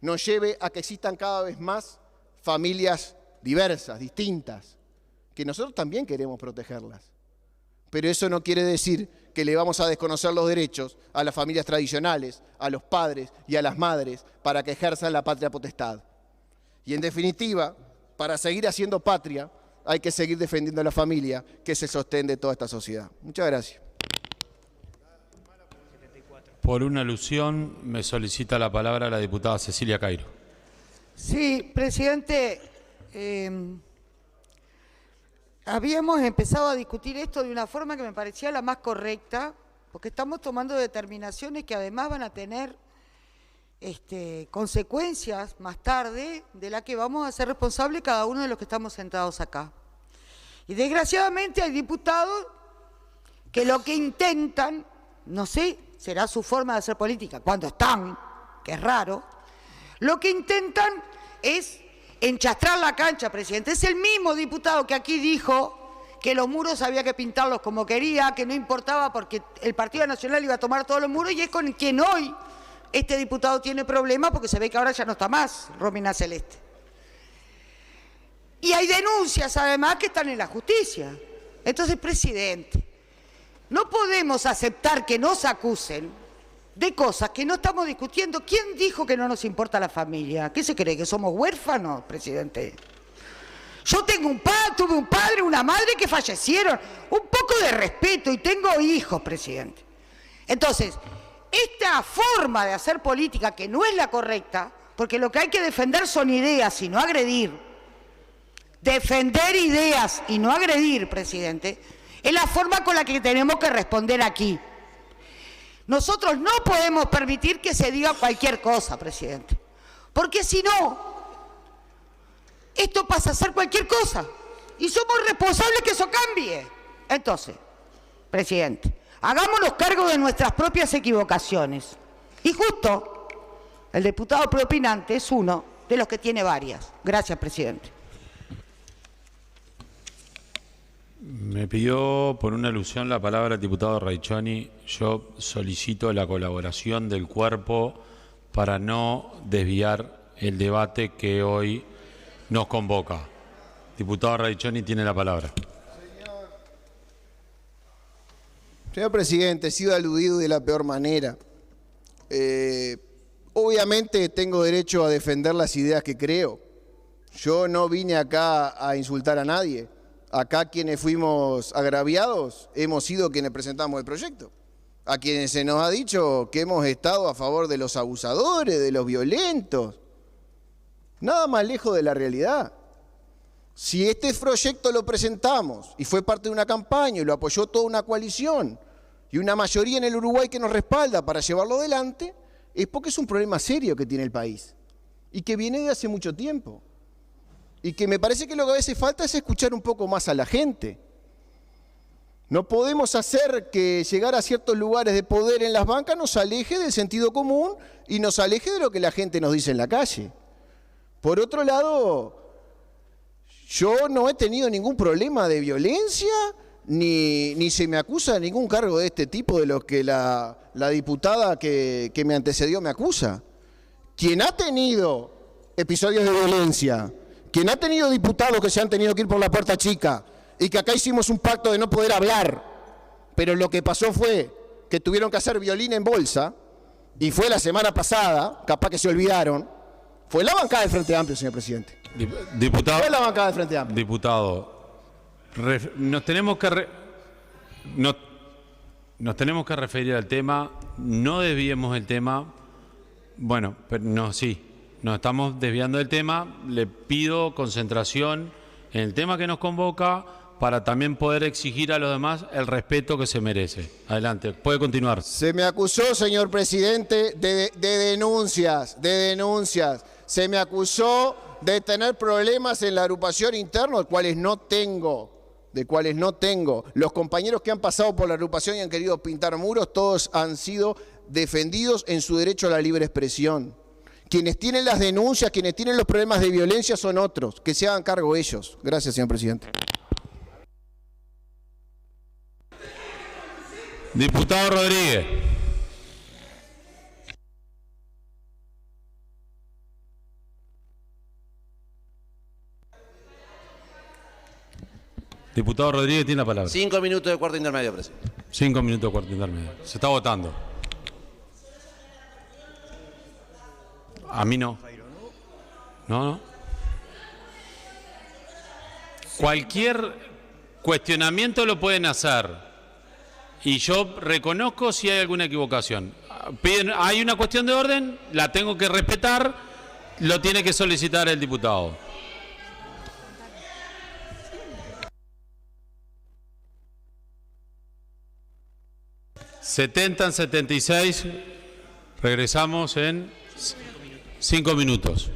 nos lleve a que existan cada vez más familias diversas, distintas, que nosotros también queremos protegerlas. Pero eso no quiere decir que le vamos a desconocer los derechos a las familias tradicionales, a los padres y a las madres para que ejerzan la patria potestad. Y en definitiva, para seguir haciendo patria, hay que seguir defendiendo a la familia, que es el sostén de toda esta sociedad. Muchas gracias. Por una alusión, me solicita la palabra la diputada Cecilia Cairo. Sí, presidente, habíamos empezado a discutir esto de una forma que me parecía la más correcta, porque estamos tomando determinaciones que además van a tener consecuencias más tarde de las que vamos a ser responsables cada uno de los que estamos sentados acá. Y desgraciadamente hay diputados que lo que intentan, no sé, será su forma de hacer política, cuando están, que es raro, lo que intentan es enchastrar la cancha, presidente. Es el mismo diputado que aquí dijo que los muros había que pintarlos como quería, que no importaba porque el Partido Nacional iba a tomar todos los muros, y es con quien hoy este diputado tiene problemas porque se ve que ahora ya no está más Romina Celeste. Y hay denuncias además que están en la justicia. Entonces, presidente, no podemos aceptar que nos acusen de cosas que no estamos discutiendo. ¿Quién dijo que no nos importa la familia? ¿Qué se cree, que somos huérfanos, presidente? Yo tengo tuve un padre, una madre que fallecieron. Un poco de respeto, y tengo hijos, presidente. Entonces, esta forma de hacer política, que no es la correcta, porque lo que hay que defender son ideas y no agredir. Defender ideas y no agredir, presidente, es la forma con la que tenemos que responder aquí. Nosotros no podemos permitir que se diga cualquier cosa, presidente, porque si no, esto pasa a ser cualquier cosa y somos responsables que eso cambie. Entonces, presidente, hagámonos cargo de nuestras propias equivocaciones. Y justo el diputado preopinante es uno de los que tiene varias. Gracias, presidente. Me pidió por una alusión la palabra el diputado Raichoni. Yo solicito la colaboración del cuerpo para no desviar el debate que hoy nos convoca. Diputado Raichoni tiene la palabra. Señor presidente, he sido aludido de la peor manera. Obviamente tengo derecho a defender las ideas que creo. Yo no vine acá a insultar a nadie. Acá quienes fuimos agraviados hemos sido quienes presentamos el proyecto. A quienes se nos ha dicho que hemos estado a favor de los abusadores, de los violentos. Nada más lejos de la realidad. Si este proyecto lo presentamos y fue parte de una campaña y lo apoyó toda una coalición y una mayoría en el Uruguay que nos respalda para llevarlo adelante, es porque es un problema serio que tiene el país y que viene de hace mucho tiempo. Y que me parece que lo que a veces falta es escuchar un poco más a la gente. No podemos hacer que llegar a ciertos lugares de poder en las bancas nos aleje del sentido común y nos aleje de lo que la gente nos dice en la calle. Por otro lado, yo no he tenido ningún problema de violencia, ni se me acusa de ningún cargo de este tipo de lo que la diputada que me antecedió me acusa. Quien ha tenido episodios de violencia, quien ha tenido diputados que se han tenido que ir por la puerta chica y que acá hicimos un pacto de no poder hablar, pero lo que pasó fue que tuvieron que hacer violín en bolsa, y fue la semana pasada, capaz que se olvidaron, fue la bancada del Frente Amplio, señor presidente. Diputado, fue la bancada del Frente Amplio. Diputado, nos tenemos que referir al tema, no desviemos el tema. Bueno, pero no, sí. Nos estamos desviando del tema. Le pido concentración en el tema que nos convoca para también poder exigir a los demás el respeto que se merece. Adelante, puede continuar. Se me acusó, señor presidente, de denuncias. Se me acusó de tener problemas en la agrupación interna, de cuales no tengo. Los compañeros que han pasado por la agrupación y han querido pintar muros, todos han sido defendidos en su derecho a la libre expresión. Quienes tienen las denuncias, quienes tienen los problemas de violencia son otros, que se hagan cargo ellos. Gracias, señor presidente. Diputado Rodríguez. Diputado Rodríguez tiene la palabra. 5 minutos de cuarto intermedio, presidente. 5 minutos de cuarto intermedio. Se está votando. A mí no. No. Cualquier cuestionamiento lo pueden hacer. Y yo reconozco si hay alguna equivocación. Hay una cuestión de orden, la tengo que respetar, lo tiene que solicitar el diputado. ¿70 en 76? Regresamos en 5 minutos.